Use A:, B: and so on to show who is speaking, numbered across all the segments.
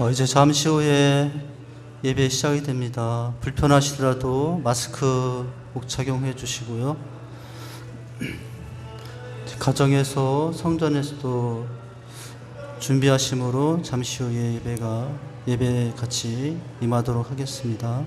A: 이제 잠시 후에 예배 시작이 됩니다. 불편하시더라도 마스크 꼭 착용해 주시고요. 가정에서 성전에서도 준비하심으로 잠시 후에 예배 같이 임하도록 하겠습니다.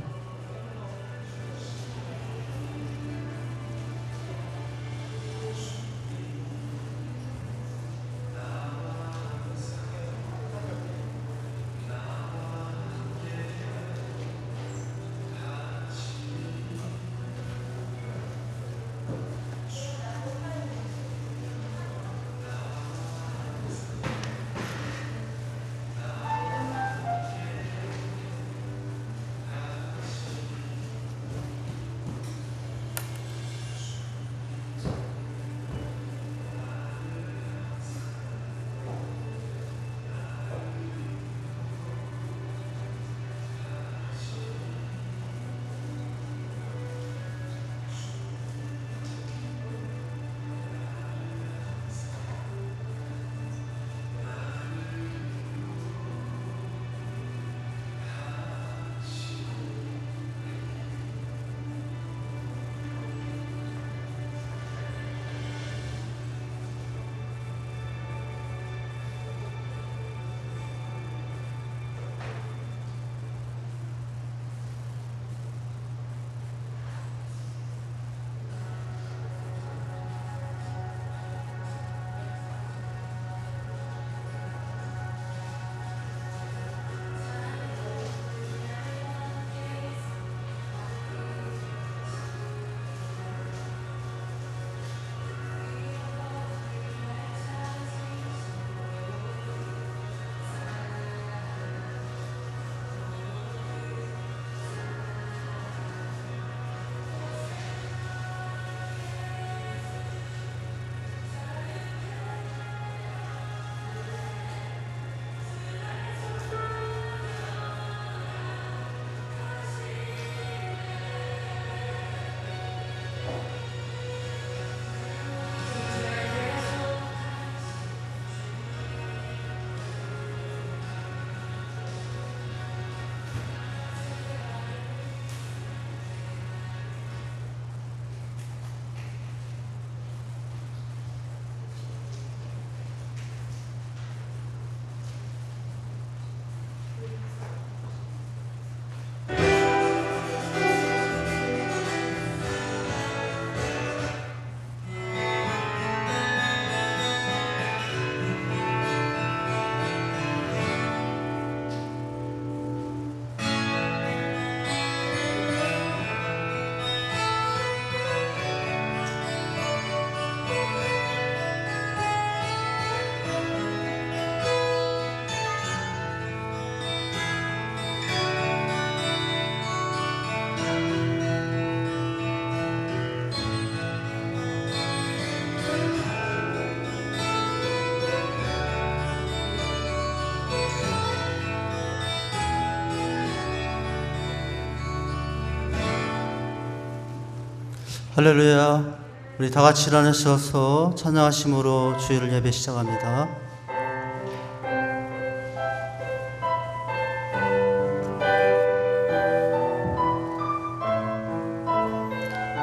A: 할렐루야. 우리 다 같이 일어나셔서 찬양하심으로 주일을 예배 시작합니다.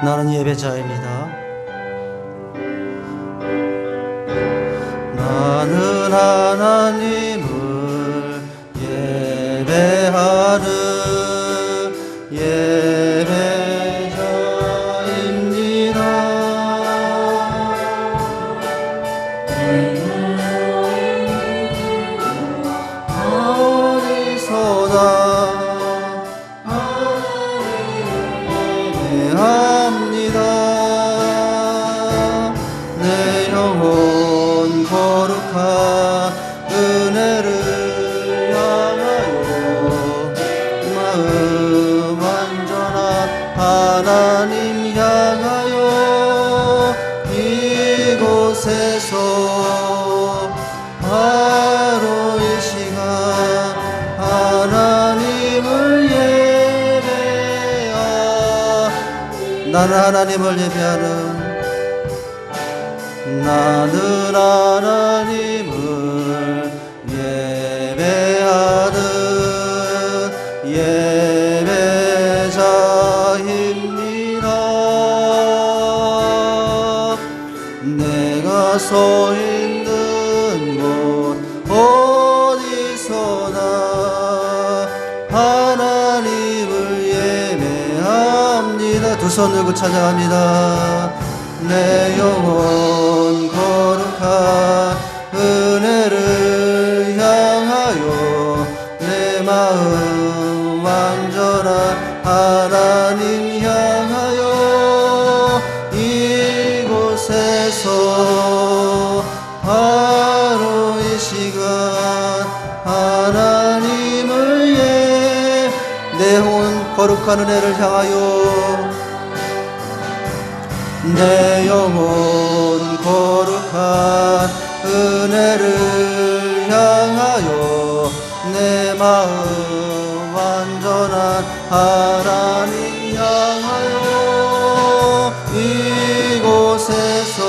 A: 나는 예배자입니다. 나는 하나님을 예배하는 하나님 향하여 이곳에서 바로 이 시간 하나님을 나는 하나님을 예배하는 나는 하나님을 예배하는 예배자입니다. 내가 서 있는 곳 어디서나 하나님을 예배합니다. 두 손 들고 찬양합니다. 내 영혼 거룩한 은혜를 향하여 내 마음 완전한 하나님 향하여 이곳에서 바로 이 시간 하나님을 내 영혼 거룩한 은혜를 향하여 내 영혼 거룩한 은혜를 향하여 내 마음 완전한 하나님 향하여 이곳에서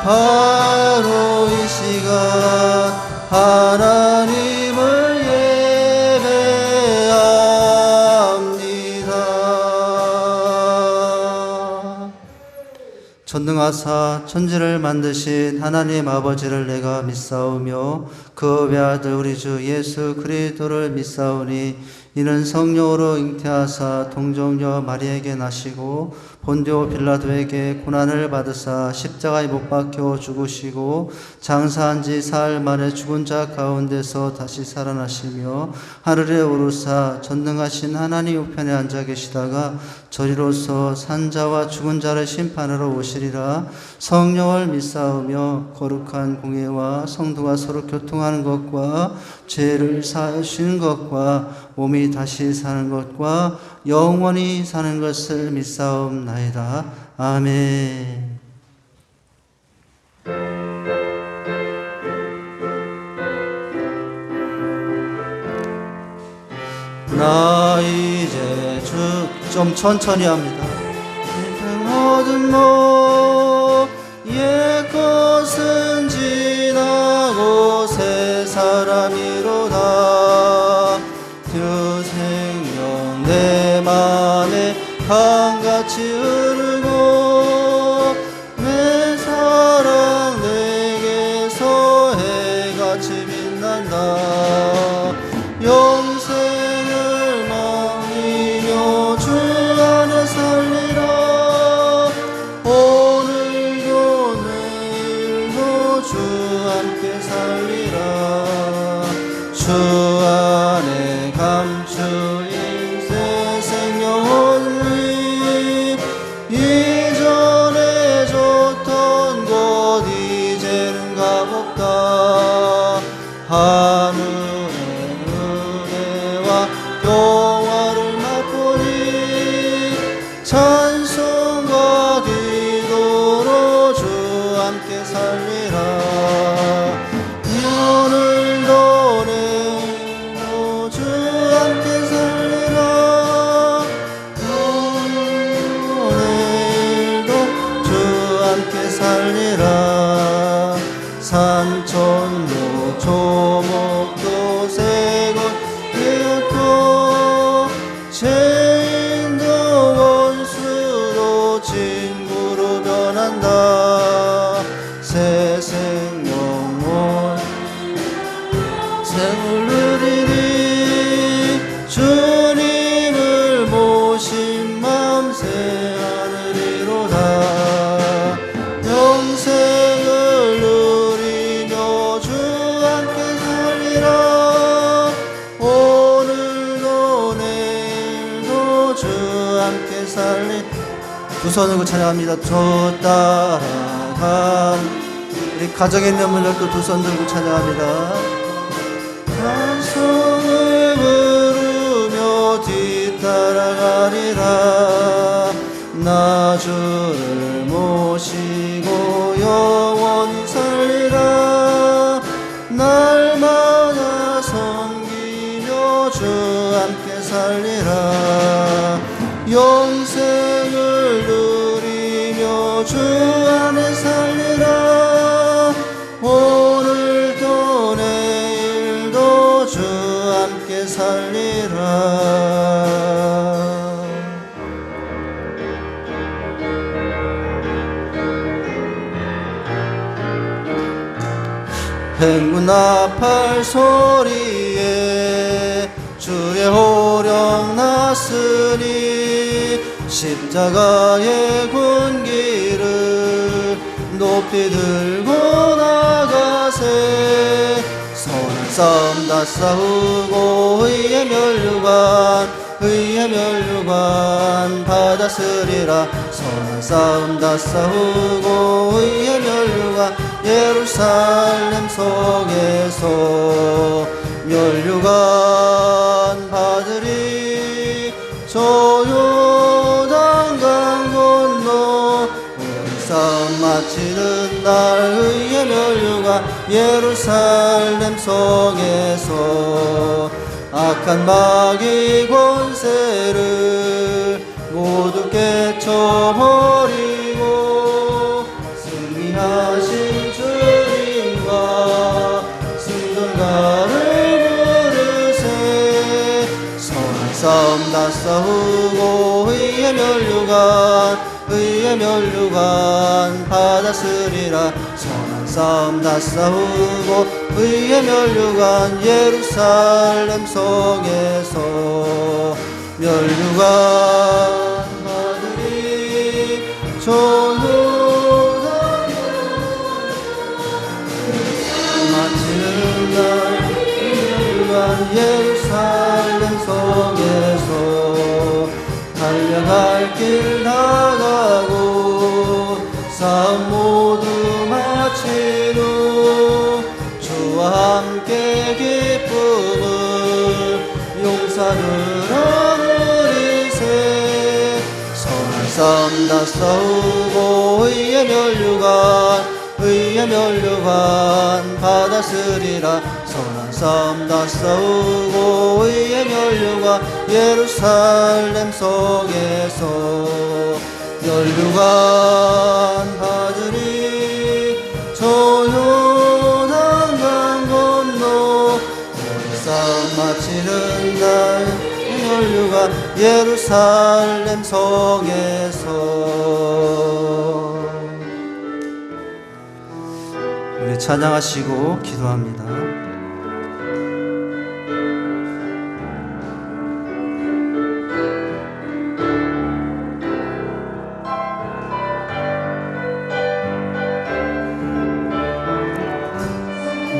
A: 바로 이 시간 하나님을 예배합니다. 전능하사 천지를 만드신 하나님 아버지를 내가 믿사오며 그 외아들 우리 주 예수 그리스도를 믿사오니 이는 성령으로 잉태하사 동정녀 마리에게 나시고 본디오 빌라도에게 고난을 받으사 십자가에 못 박혀 죽으시고 장사한 지 사흘 만에 죽은 자 가운데서 다시 살아나시며 하늘에 오르사 전능하신 하나님 우편에 앉아 계시다가 저리로서 산자와 죽은 자를 심판하러 오시리라. 성령을 믿사오며 거룩한 공예와 성도가 서로 교통하는 것과 죄를 사하여 주시는 것과 몸이 다시 사는 것과 영원히 사는 것을 믿사옵나이다. 아멘. 나 이제 좀 천천히 합니다. 모든 옛 것은 지나고 새 사람이로다. 주 생명 내 맘에 강같이 흐르고 내 사랑 내게서 해같이 빛난다. 영생을 망리며 주 안에 살리라. 오늘도 내일도 주 함께 살리라. 주 안에 감추인 새 생명을 이전에 줬던 곳 이제는 값없다. 하늘의 은혜와 영화를 맛보니 찬송과 기도로 주 함께 살리라. 오늘도 내일도 주 함께 살리라. 오늘도 내일도 주 함께 살리라. 산천도 조목도 새곳 되었고 죄인도 원수도 친구로 변한다. 새 생명을 생을 누리니 주님을 모신 맘 새 하늘이로다. 영생을 누리며 주 함께 살리라. 오늘도 내일도 주 함께 살리. 두 손을 찬양합니다. 저 따라간 우리 가정에 있는 분들도 두 손 들고 찬양합니다. 찬송을 부르며 뒤따라가리라. 나 주를 모시고 영원히 살리라. 날마다 섬기며 주 함께 살리라. 영생을 누리며 주 안에 살리라. 오늘도 내일도 주 함께 살리라. 살리라. 행군 나팔 소리에 주의 호령 났으니 십자가의 군기를 높이 들고 나가세. 선한 싸움 다 싸우고 의의 멸류관 받았으리라. 선한 싸움 다 싸우고 의의 멸류관 예루살렘 성에서 멸류관 받으리. 저 요단강 건너 우리 싸움 마치는 날 의의 멸류관 예루살렘 성에서 악한 마귀 권세를 모두 깨쳐버리고 승리하신 주님과 승전가를 부르세. 선한 싸움 다 싸우고 의의 멸류관 받았으리라. 선한 싸움 다 싸우고 의의 멸류관 예루살렘 성에서 멸류관 받으리. 전도당 마치는 날 멸류관 예루살렘 성에서 달려갈 길 나가고 싸움 모두 마친 후 주와 함께 기쁨을 용사들 얻으리세. 선한 싸움 다 싸우고 의의 멸류관 받았으리라. 선한 싸움 다 싸우고 의의 멸류관 예루살렘 성에서 멸류관 받으리. 저 요단강 건너 우리 싸움 마치는 날 멸류관 예루살렘 성에서. 우리 찬양하시고 기도합니다.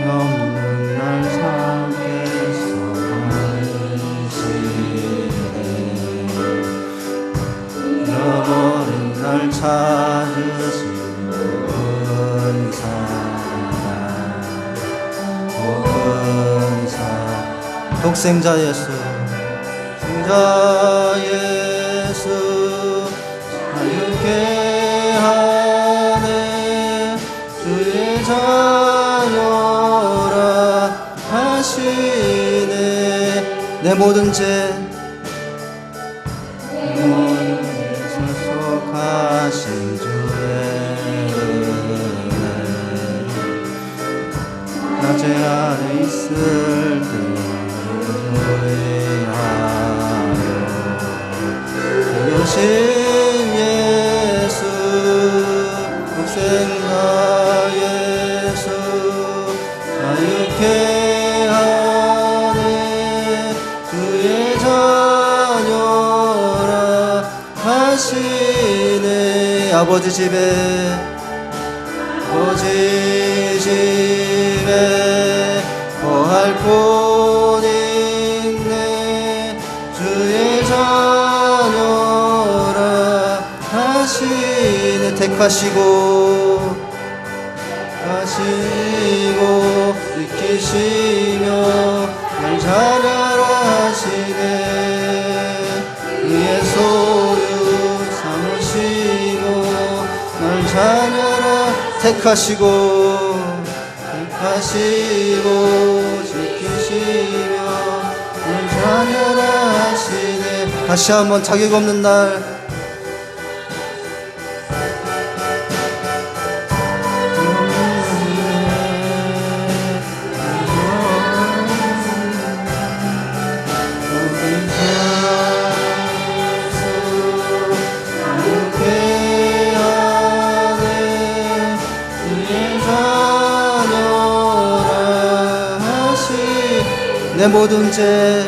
A: 없는 날 삶께서 하시네. 잃어버린 날 찾으시는 은사. 독생자 예수, 자유케 하네. 주의 자녀라 하시네. 내 모든 죄 소속하신 주의 은혜 나 죄 안에 있을 때 주의하여 부르신 예수 독생자 예수 자유케 하네. 주의 자녀라 하시네. 아버지 집에 거할 곳 있네. 주의 자녀라 하시네. 택하시고 지키시며 날 자녀라 하시네. 그의 소유 삼으시고 날 자녀라 택하시고 지키시며 날 자녀라 하시네. 다시 한번 자격 없는 날 내 모든 죄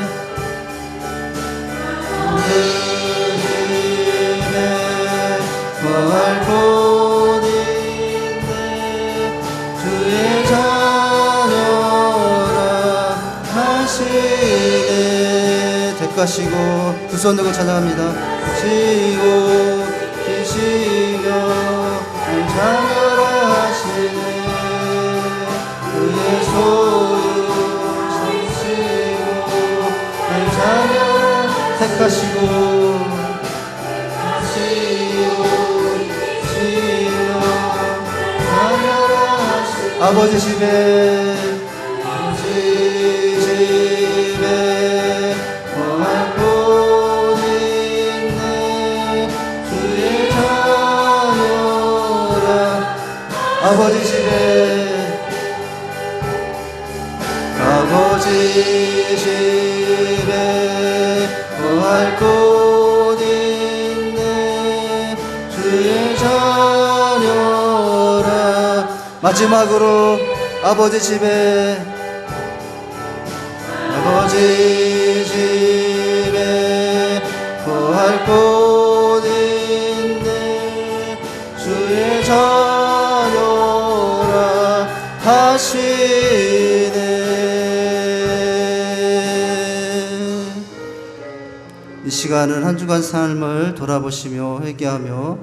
A: 거할 곳 있네 주의 자녀라 하시네 대가시고 두 손 들고 찬양합니다. 지고 계시며 날 자녀라 하시네 그의 소유 삼시고 날 자녀라 택하시고 아버지 집에 거할 곳 있네 주의 자녀라 아버지 집에 거할 곳 있네 주의 자녀라 마지막으로 아버지 집에 거할 곳 있네 주의 자녀라 하시네. 이 시간은 한 주간 삶을 돌아보시며 회개하며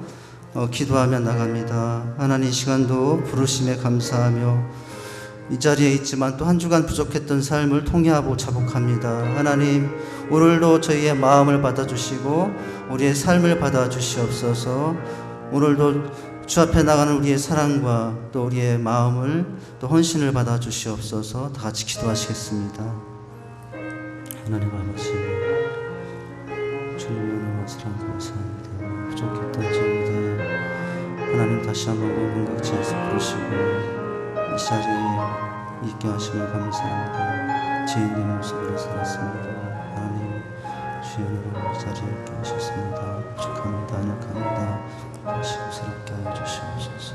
A: 기도하며 나갑니다. 하나님 이 시간도 부르심에 감사하며 이 자리에 있지만 또 한 주간 부족했던 삶을 통회하고 자복합니다. 하나님 오늘도 저희의 마음을 받아주시고 우리의 삶을 받아주시옵소서. 오늘도 주 앞에 나가는 우리의 사랑과 또 우리의 마음을 또 헌신을 받아주시옵소서. 다 같이 기도하시겠습니다. 하나님 아버지 주님의 은혜와 사랑 감사합니다. 부족했던 저희들 하나님 다시 한번 공각지에서 부르시고 이 자리에 있게 하심을 감사합니다. 죄인의 모습으로 살았습니다. 하나님 주의 은혜로 이 자리에 있게 하셨습니다. 부족합니다. 연약합니다. 다시 고스럽게 하여 주시옵소서.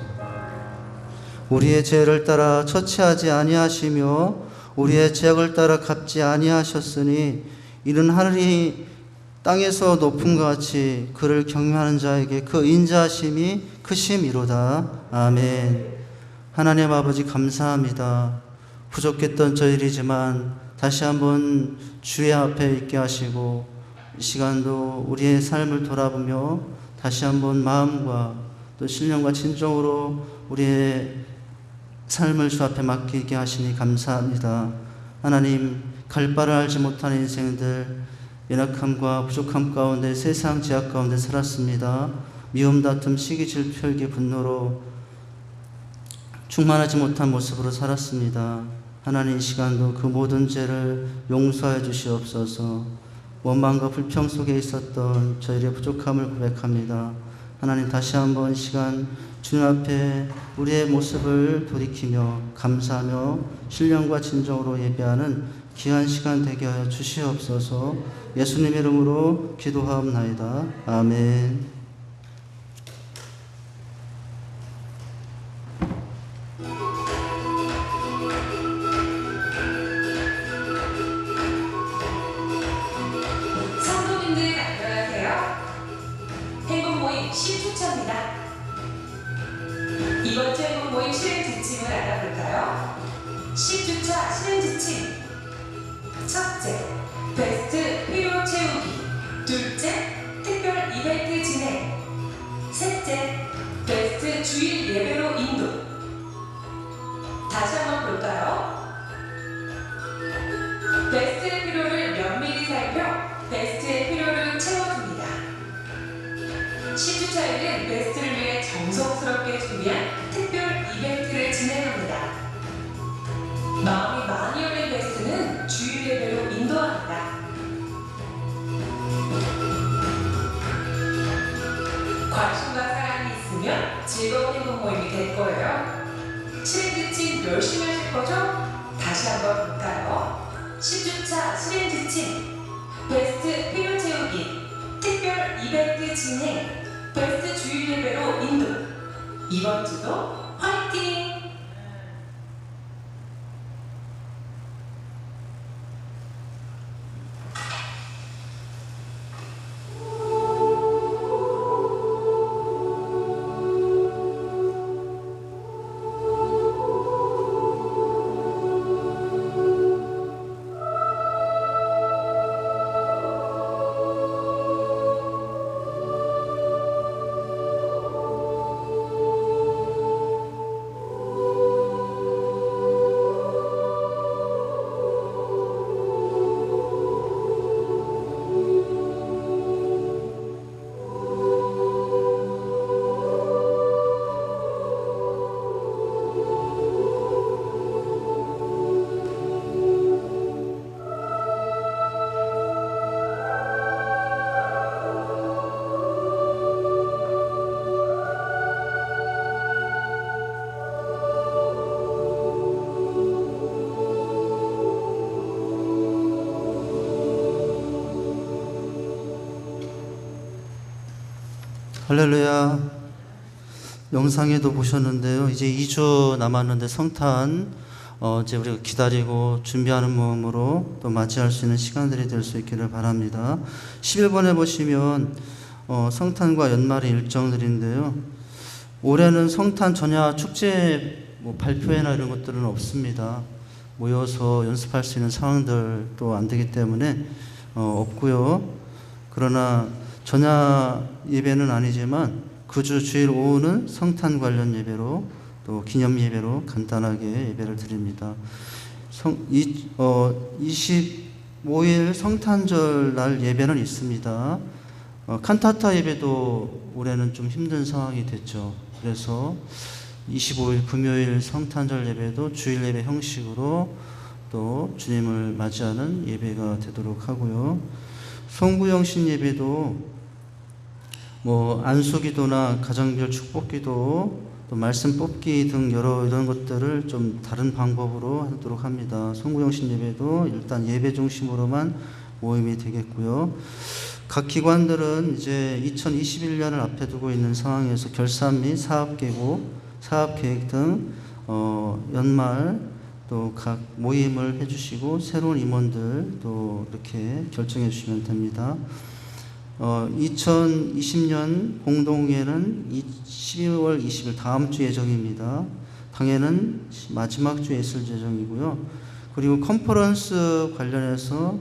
A: 우리의 죄를 따라 처치하지 아니하시며 우리의 죄악을 따라 갚지 아니하셨으니 이는 하늘이 땅에서 높은 것 같이 그를 경외하는 자에게 그 인자하심이 크심이로다. 아멘. 하나님 아버지 감사합니다. 부족했던 저희이지만 다시 한번 주의 앞에 있게 하시고 이 시간도 우리의 삶을 돌아보며 다시 한번 마음과 또 신령과 진정으로 우리의 삶을 주 앞에 맡기게 하시니 감사합니다. 하나님 갈 바를 알지 못하는 인생들 연약함과 부족함 가운데 세상 제약 가운데 살았습니다. 미움, 다툼, 시기, 질투, 혈기, 분노로 충만하지 못한 모습으로 살았습니다. 하나님 이 시간도 그 모든 죄를 용서해 주시옵소서. 원망과 불평 속에 있었던 저희의 부족함을 고백합니다. 하나님 다시 한번 이 시간 주님 앞에 우리의 모습을 돌이키며 감사하며 신령과 진정으로 예배하는 귀한 시간 되게 하여 주시옵소서. 예수님 이름으로 기도하옵나이다. 아멘.
B: 성도님들 안녕하세요. 행복 모임 10주차입니다. 이번 주 행복 모임 실행 지침을 알아볼까요? 10주차 실행 지침. 첫째, 베스트 필요 채우기. 둘째, 특별 이벤트 진행. 셋째, 베스트 주일 예배로 인도. 다시 한번 볼까요? 베스트의 필요를 면밀히 살펴 베스트의 필요를 채워줍니다. 10주차에는 베스트를 위해 정성스럽게 준비한 특별 이벤트를 진행합니다. 마음이 많이 열린 베스트는 주일 예배로 인도합니다. 관심과 사랑이 있으면 즐거운 행복 모임이 될 거예요. 실행 지침 열심히 하실 거죠? 다시 한번 볼까요? 10주차 실행 지침. 베스트 필요 채우기, 특별 이벤트 진행, 베스트 주일 예배로 인도. 이번 주도 화이팅!
A: 할렐루야. 영상에도 보셨는데요. 이제 2주 남았는데 성탄 이제 우리가 기다리고 준비하는 마음으로 또 맞이할 수 있는 시간들이 될 수 있기를 바랍니다. 11번에 보시면 성탄과 연말의 일정들인데요. 올해는 성탄 전야 축제 발표회나 이런 것들은 없습니다. 모여서 연습할 수 있는 상황들도 안 되기 때문에 없고요. 그러나 전야 예배는 아니지만 그 주 주일 오후는 성탄 관련 예배로 또 기념 예배로 간단하게 예배를 드립니다. 25일 성탄절 날 예배는 있습니다. 칸타타 예배도 올해는 좀 힘든 상황이 됐죠. 그래서 25일 금요일 성탄절 예배도 주일 예배 형식으로 또 주님을 맞이하는 예배가 되도록 하고요. 송구영신 예배도 안수기도나 가정별 축복기도 또 말씀 뽑기 등 이런 것들을 좀 다른 방법으로 하도록 합니다. 송구영신 예배도 일단 예배 중심으로만 모임이 되겠고요. 각 기관들은 이제 2021년을 앞에 두고 있는 상황에서 결산 및 사업 계획 등 연말 또 각 모임을 해주시고 새로운 임원들 또 이렇게 결정해 주시면 됩니다. 2020년 공동회는 12월 20일 다음 주 예정입니다. 당회는 마지막 주에 있을 예정이고요. 그리고 컨퍼런스 관련해서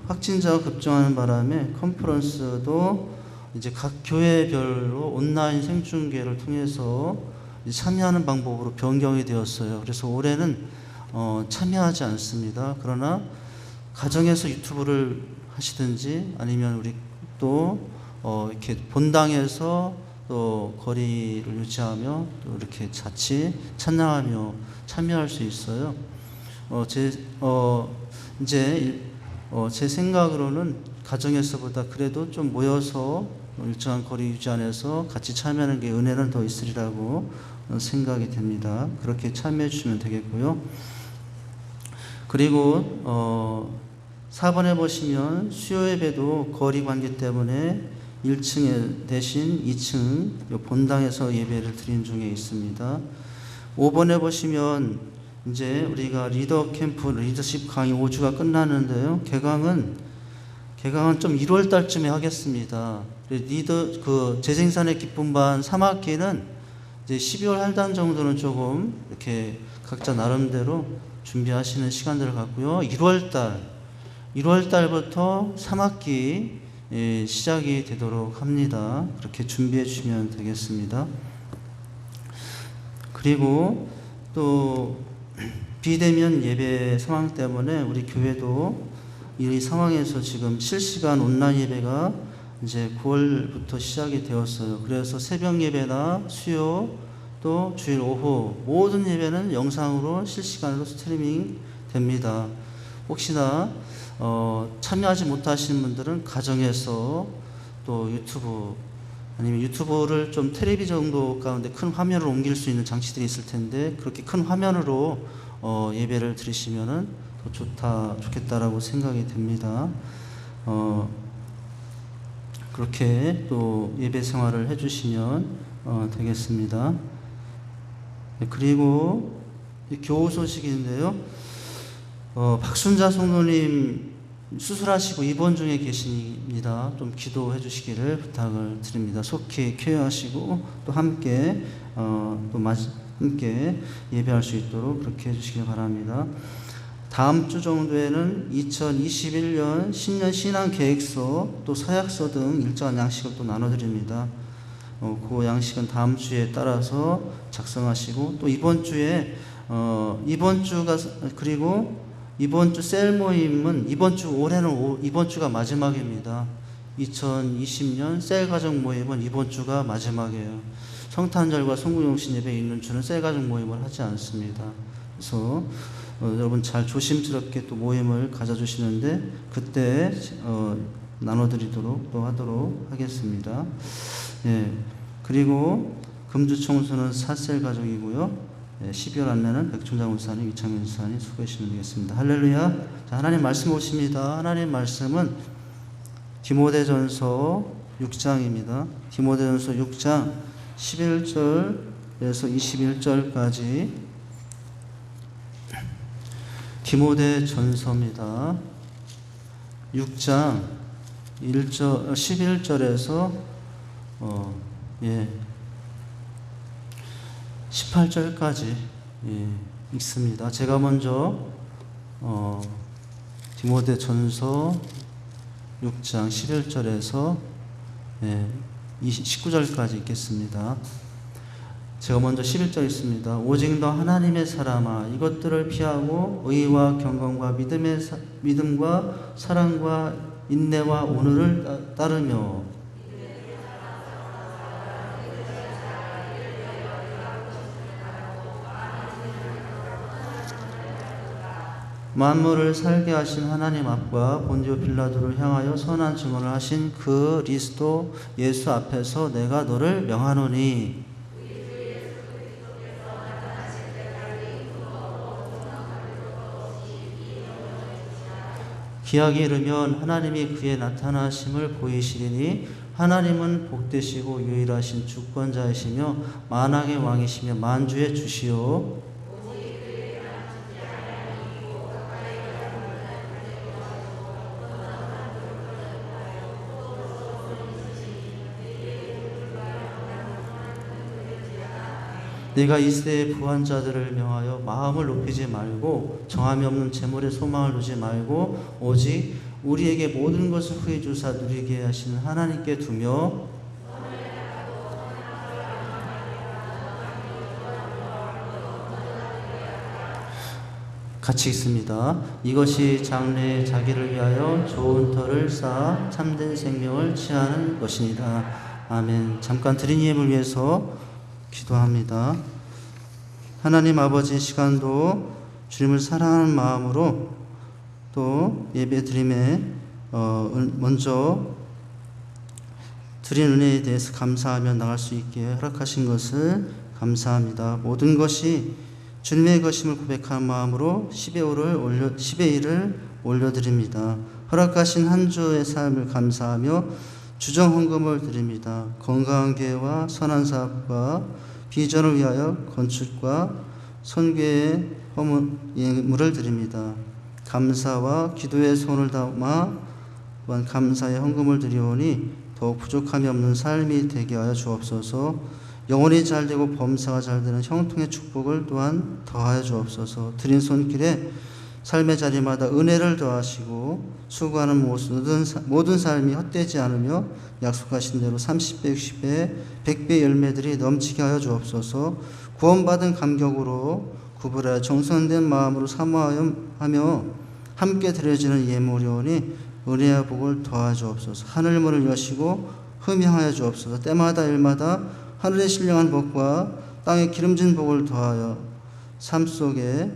A: 확진자가 급증하는 바람에 컨퍼런스도 이제 각 교회별로 온라인 생중계를 통해서 참여하는 방법으로 변경이 되었어요. 그래서 올해는 참여하지 않습니다. 그러나 가정에서 유튜브를 하시든지 아니면 우리 또 이렇게 본당에서 또 거리를 유지하며 또 이렇게 같이 찬양하며 참여할 수 있어요. 제 생각으로는 가정에서보다 그래도 좀 모여서 일정한 거리 유지 안에서 같이 참여하는 게 은혜는 더 있으리라고 생각이 됩니다. 그렇게 참여해 주시면 되겠고요. 그리고 4번에 보시면 수요 예배도 거리 관계 때문에 1층에 대신 2층 본당에서 예배를 드린 중에 있습니다. 5번에 보시면 이제 우리가 리더 캠프 리더십 강의 5주가 끝났는데요. 개강은 좀 1월 달쯤에 하겠습니다. 재생산의 기쁨 반 3학기는 이제 12월 한 달 정도는 조금 이렇게 각자 나름대로 준비하시는 시간들을 갖고요. 1월 달부터 3학기 시작이 되도록 합니다. 그렇게 준비해 주시면 되겠습니다. 그리고 또 비대면 예배 상황 때문에 우리 교회도 이 상황에서 지금 실시간 온라인 예배가 이제 9월부터 시작이 되었어요. 그래서 새벽 예배나 수요 또 주일 오후 모든 예배는 영상으로 실시간으로 스트리밍 됩니다. 혹시나 참여하지 못하시는 분들은 가정에서 또 유튜브 아니면 유튜브를 좀 텔레비 정도 가운데 큰 화면을 옮길 수 있는 장치들이 있을 텐데 그렇게 큰 화면으로 예배를 드리시면은 더 좋겠다라고 생각이 됩니다. 그렇게 또 예배 생활을 해주시면 되겠습니다. 네, 그리고 교우 소식인데요. 박순자 성도님 수술하시고 입원 중에 계십니다. 좀 기도해 주시기를 부탁을 드립니다. 속히 쾌유하시고 또 함께 함께 예배할 수 있도록 그렇게 해주시기 바랍니다. 다음 주 정도에는 2021년 신년 신앙 계획서 또 서약서 등 일정한 양식을 또 나눠드립니다. 그 양식은 다음 주에 따라서 작성하시고 또 이번 주에 그리고 이번 주 셀 모임은 올해는 이번 주가 마지막입니다. 2020년 셀 가정 모임은 이번 주가 마지막이에요. 성탄절과 송구용신 예배 있는 주는 셀 가정 모임을 하지 않습니다. 그래서 여러분 잘 조심스럽게 또 모임을 가져주시는데 그때 나눠드리도록 또 하도록 하겠습니다. 예. 그리고 금주 청소는 사셀 가족이고요. 12월 안내는 백충장 목사님, 이창민 목사님 수고해 주시면 되겠습니다. 할렐루야. 자, 하나님 말씀 오십니다. 하나님 말씀은 디모데전서 6장입니다. 디모데전서 6장 11절에서 21절까지 디모데전서입니다. 6장 11절에서 18절까지 읽습니다. 제가 먼저 디모데전서 6장 11절에서 19절까지 읽겠습니다. 제가 먼저 11절 읽습니다. 오직 너 하나님의 사람아, 이것들을 피하고 의와 경건과 믿음과 사랑과 인내와 온유를 따르며 만물을 살게 하신 하나님 앞과 본디오 빌라도를 향하여 선한 증언을 하신 그리스도 예수 앞에서 내가 너를 명하노니, 기약이 이르면 하나님이 그의 나타나심을 보이시리니 하나님은 복되시고 유일하신 주권자이시며 만왕의 왕이시며 만주의 주시오. 네가 이 시대의 부한 자들을 명하여 마음을 높이지 말고 정함이 없는 재물에 소망을 두지 말고 오직 우리에게 모든 것을 후히 주사 누리게 하시는 하나님께 두며 같이 읽습니다. 이것이 장래에 자기를 위하여 좋은 터를 쌓아 참된 생명을 취하는 것이니라. 아멘. 잠깐 드린 예물 위해서 기도합니다. 하나님 아버지, 시간도 주님을 사랑하는 마음으로 또 예배 드림에 먼저 드린 은혜에 대해서 감사하며 나갈 수 있게 허락하신 것을 감사합니다. 모든 것이 주님의 것임을 고백한 마음으로 10의 1을 올려드립니다. 허락하신 한 주의 삶을 감사하며 주정 헌금을 드립니다. 건강한 교회와 선한 사업과 비전을 위하여 건축과 선교의 예물을 드립니다. 감사와 기도의 손을 담아 또한 감사의 헌금을 드리오니 더욱 부족함이 없는 삶이 되게 하여 주옵소서. 영혼이 잘되고 범사가 잘되는 형통의 축복을 또한 더하여 주옵소서. 드린 손길에 삶의 자리마다 은혜를 더하시고 수고하는 모든 삶이 헛되지 않으며 약속하신 대로 30배, 60배, 100배 열매들이 넘치게 하여 주옵소서. 구원받은 감격으로 구별하여 정성된 마음으로 사모하며 함께 드려지는 예물이오니 은혜와 복을 더하여 주옵소서. 하늘문을 여시고 흠양하여 주옵소서. 때마다 일마다 하늘의 신령한 복과 땅의 기름진 복을 더하여 삶 속에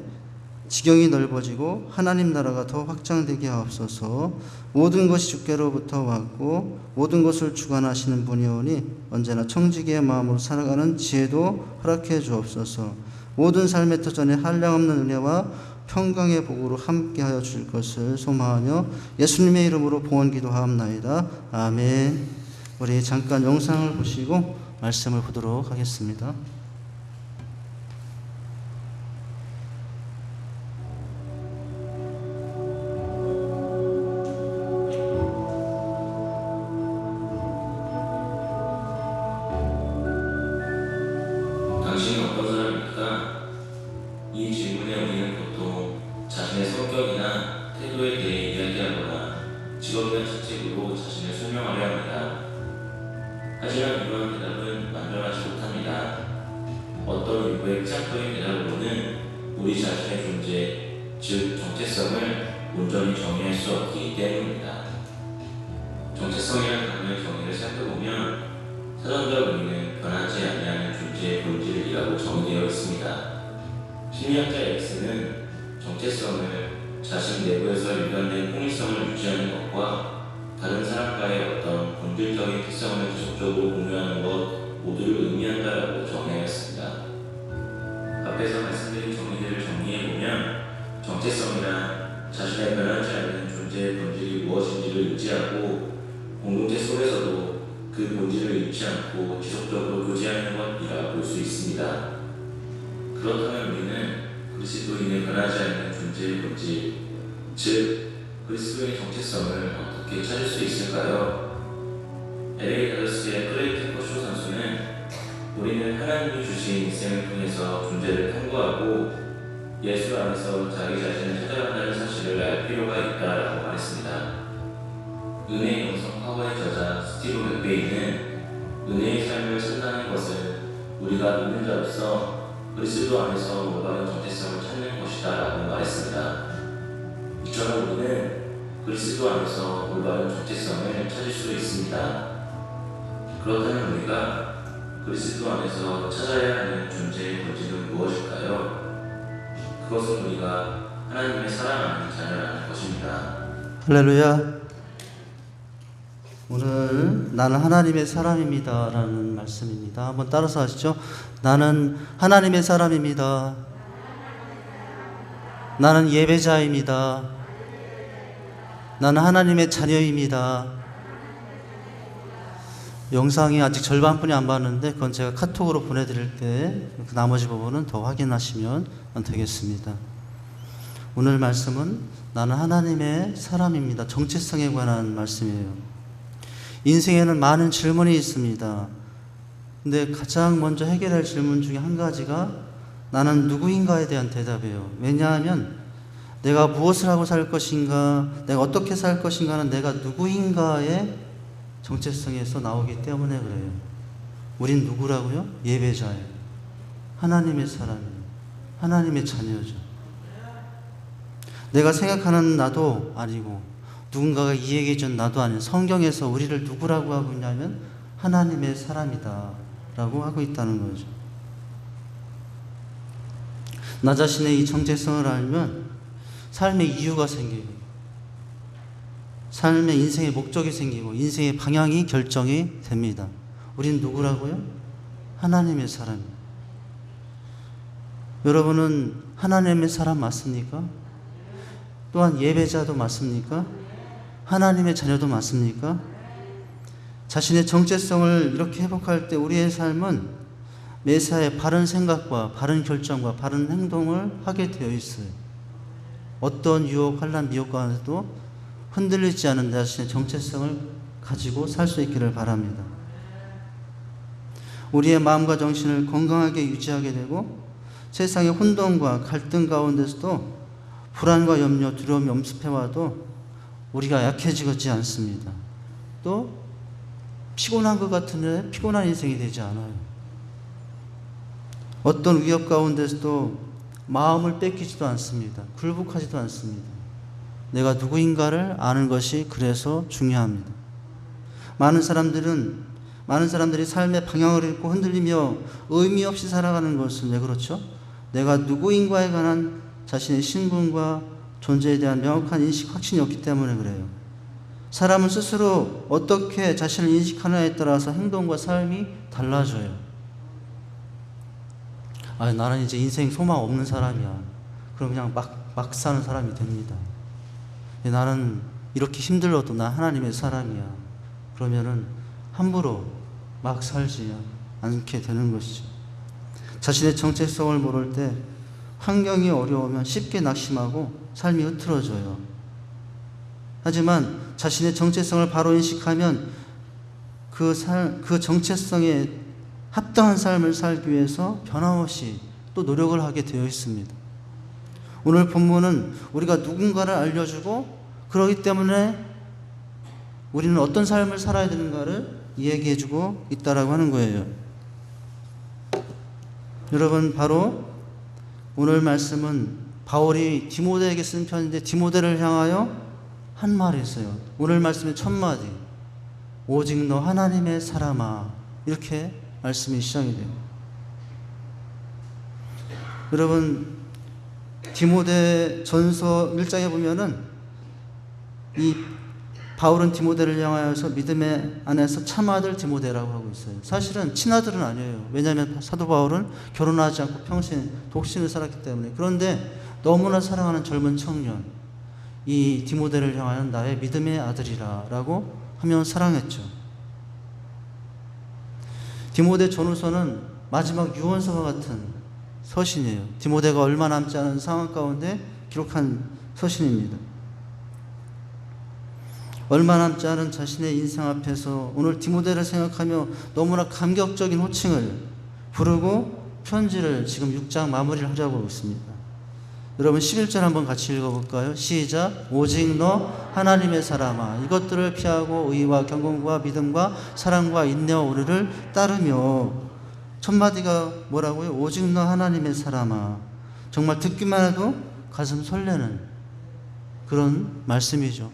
A: 지경이 넓어지고 하나님 나라가 더 확장되게 하옵소서. 모든 것이 주께로부터 왔고 모든 것을 주관하시는 분이오니 언제나 청지기의 마음으로 살아가는 지혜도 허락해 주옵소서. 모든 삶의 터전에 한량없는 은혜와 평강의 복으로 함께하여 주실 것을 소망하며 예수님의 이름으로 봉헌 기도하옵나이다. 아멘. 우리 잠깐 영상을 보시고 말씀을 보도록 하겠습니다.
C: 당신은 어떤 사람입니까? 이 질문에 우리는 보통 자신의 성격이나 태도에 대해 이야기하거나 직업이나 직책으로 자신을 설명하려 합니다. 하지만 이러한 대답은 완전하지 못합니다. 어떤 일부의 피상적인 대답으로는 우리 자신의 존재, 즉 정체성을 온전히 정의할 수 없기 때문입니다. 정체성이라는 단어의 정의를 살펴보면 사전적 의미는 변하지 아니하는 존재의 본질이라고 정의되어 있습니다. 심리학자 X는 정체성을 자신 내부에서 일관된 통일성을 유지하는 것과 다른 사람과의 어떤 본질적인 특성을 지속적으로 공유하는 것 모두를 의미한다라고 정의하였습니다. 앞에서 말씀드린 정의들을 정리해보면 정체성이란 자신의 변하지 않는 존재의 본질이 무엇인지를 의지하고 공동체 속에서도 그 본질을 잃지 않고 지속적으로 교제하는 것이라 볼 수 있습니다. 그렇다면 우리는 그리스도인의 변하지 않는 존재의 본질, 즉 그리스도의 정체성을 어떻게 찾을 수 있을까요? LA 다저스의 클레이 템퍼쇼 선수는 우리는 하나님이 주신 인생을 통해서 존재를 탐구하고 예수 안에서 자기 자신을 찾아간다는 사실을 알 필요가 있다라고 말했습니다. 은혜의 영성 파워의 저자 스티브 맥베이는 은혜의 삶을 찾는다는 것은 우리가 믿는 자로서 그리스도 안에서 올바른 정체성을 찾는 것이다 라고 말했습니다. 이처럼 우리는 그리스도 안에서 올바른 정체성을 찾을 수 있습니다. 그렇다면 우리가 그리스도 안에서 찾아야 하는 존재의 본질은 무엇일까요? 그것은 우리가 하나님의 사랑하는 자녀라는 것입니다.
A: 할렐루야. 오늘 나는 하나님의 사람입니다 라는 말씀입니다. 한번 따라서 하시죠. 나는 하나님의 사람입니다. 나는 예배자입니다. 나는 하나님의 자녀입니다. 영상이 아직 절반뿐이 안 봤는데 그건 제가 카톡으로 보내드릴 때 그 나머지 부분은 더 확인하시면 되겠습니다. 오늘 말씀은 나는 하나님의 사람입니다. 정체성에 관한 말씀이에요. 인생에는 많은 질문이 있습니다. 근데 가장 먼저 해결할 질문 중에 한 가지가 나는 누구인가에 대한 대답이에요. 왜냐하면 내가 무엇을 하고 살 것인가, 내가 어떻게 살 것인가는 내가 누구인가의 정체성에서 나오기 때문에 그래요. 우린 누구라고요? 예배자예요. 하나님의 사람이에요. 하나님의 자녀죠. 내가 생각하는 나도 아니고 누군가가 이야기해 준 나도 아닌 성경에서 우리를 누구라고 하고 있냐면 하나님의 사람이다 라고 하고 있다는 거죠. 나 자신의 이 정체성을 알면 삶의 이유가 생기고 삶의 인생의 목적이 생기고 인생의 방향이 결정이 됩니다. 우린 누구라고요? 하나님의 사람이에요. 여러분은 하나님의 사람 맞습니까? 또한 예배자도 맞습니까? 하나님의 자녀도 맞습니까? 자신의 정체성을 이렇게 회복할 때 우리의 삶은 매사에 바른 생각과 바른 결정과 바른 행동을 하게 되어 있어요. 어떤 유혹, 환난, 미혹 가운데도 흔들리지 않은 자신의 정체성을 가지고 살 수 있기를 바랍니다. 우리의 마음과 정신을 건강하게 유지하게 되고 세상의 혼돈과 갈등 가운데서도 불안과 염려, 두려움이 엄습해와도 우리가 약해지지 않습니다. 또 피곤한 것 같은데 피곤한 인생이 되지 않아요. 어떤 위협 가운데서도 마음을 뺏기지도 않습니다. 굴복하지도 않습니다. 내가 누구인가를 아는 것이 그래서 중요합니다. 많은 사람들이 삶의 방향을 잃고 흔들리며 의미 없이 살아가는 것은 왜 그렇죠? 내가 누구인가에 관한 자신의 신분과 존재에 대한 명확한 인식, 확신이 없기 때문에 그래요. 사람은 스스로 어떻게 자신을 인식하느냐에 따라서 행동과 삶이 달라져요. 나는 이제 인생 소망 없는 사람이야. 그럼 그냥 막 사는 사람이 됩니다. 나는 이렇게 힘들어도 나 하나님의 사람이야. 그러면은 함부로 막 살지 않게 되는 것이죠. 자신의 정체성을 모를 때 환경이 어려우면 쉽게 낙심하고 삶이 흐트러져요. 하지만 자신의 정체성을 바로 인식하면 그 정체성에 합당한 삶을 살기 위해서 변함없이 또 노력을 하게 되어 있습니다. 오늘 본문은 우리가 누군가를 알려주고 그러기 때문에 우리는 어떤 삶을 살아야 되는가를 이야기해주고 있다라고 하는 거예요. 여러분, 바로 오늘 말씀은 바울이 디모데에게 쓴 편인데 디모데를 향하여 한 말이 있어요. 오늘 말씀의 첫 마디, 오직 너 하나님의 사람아, 이렇게 말씀이 시작이 돼요. 여러분, 디모데 전서 1장에 보면은 이 바울은 디모데를 향하여서 믿음의 안에서 참아들 디모데라고 하고 있어요. 사실은 친아들은 아니에요. 왜냐하면 사도 바울은 결혼하지 않고 평생 독신을 살았기 때문에. 그런데 너무나 사랑하는 젊은 청년, 이 디모데를 향하여 나의 믿음의 아들이라 라고 하며 사랑했죠. 디모데 전후서는 마지막 유언서와 같은 서신이에요. 디모데가 얼마 남지 않은 상황 가운데 기록한 서신입니다. 얼마 남지 않은 자신의 인생 앞에서 오늘 디모데를 생각하며 너무나 감격적인 호칭을 부르고 편지를 지금 6장 마무리를 하려고 하고 있습니다. 여러분 11절 한번 같이 읽어볼까요? 시작. 오직 너 하나님의 사람아 이것들을 피하고 의와 경건과 믿음과 사랑과 인내와 오래를 따르며. 첫 마디가 뭐라고요? 오직 너 하나님의 사람아. 정말 듣기만 해도 가슴 설레는 그런 말씀이죠.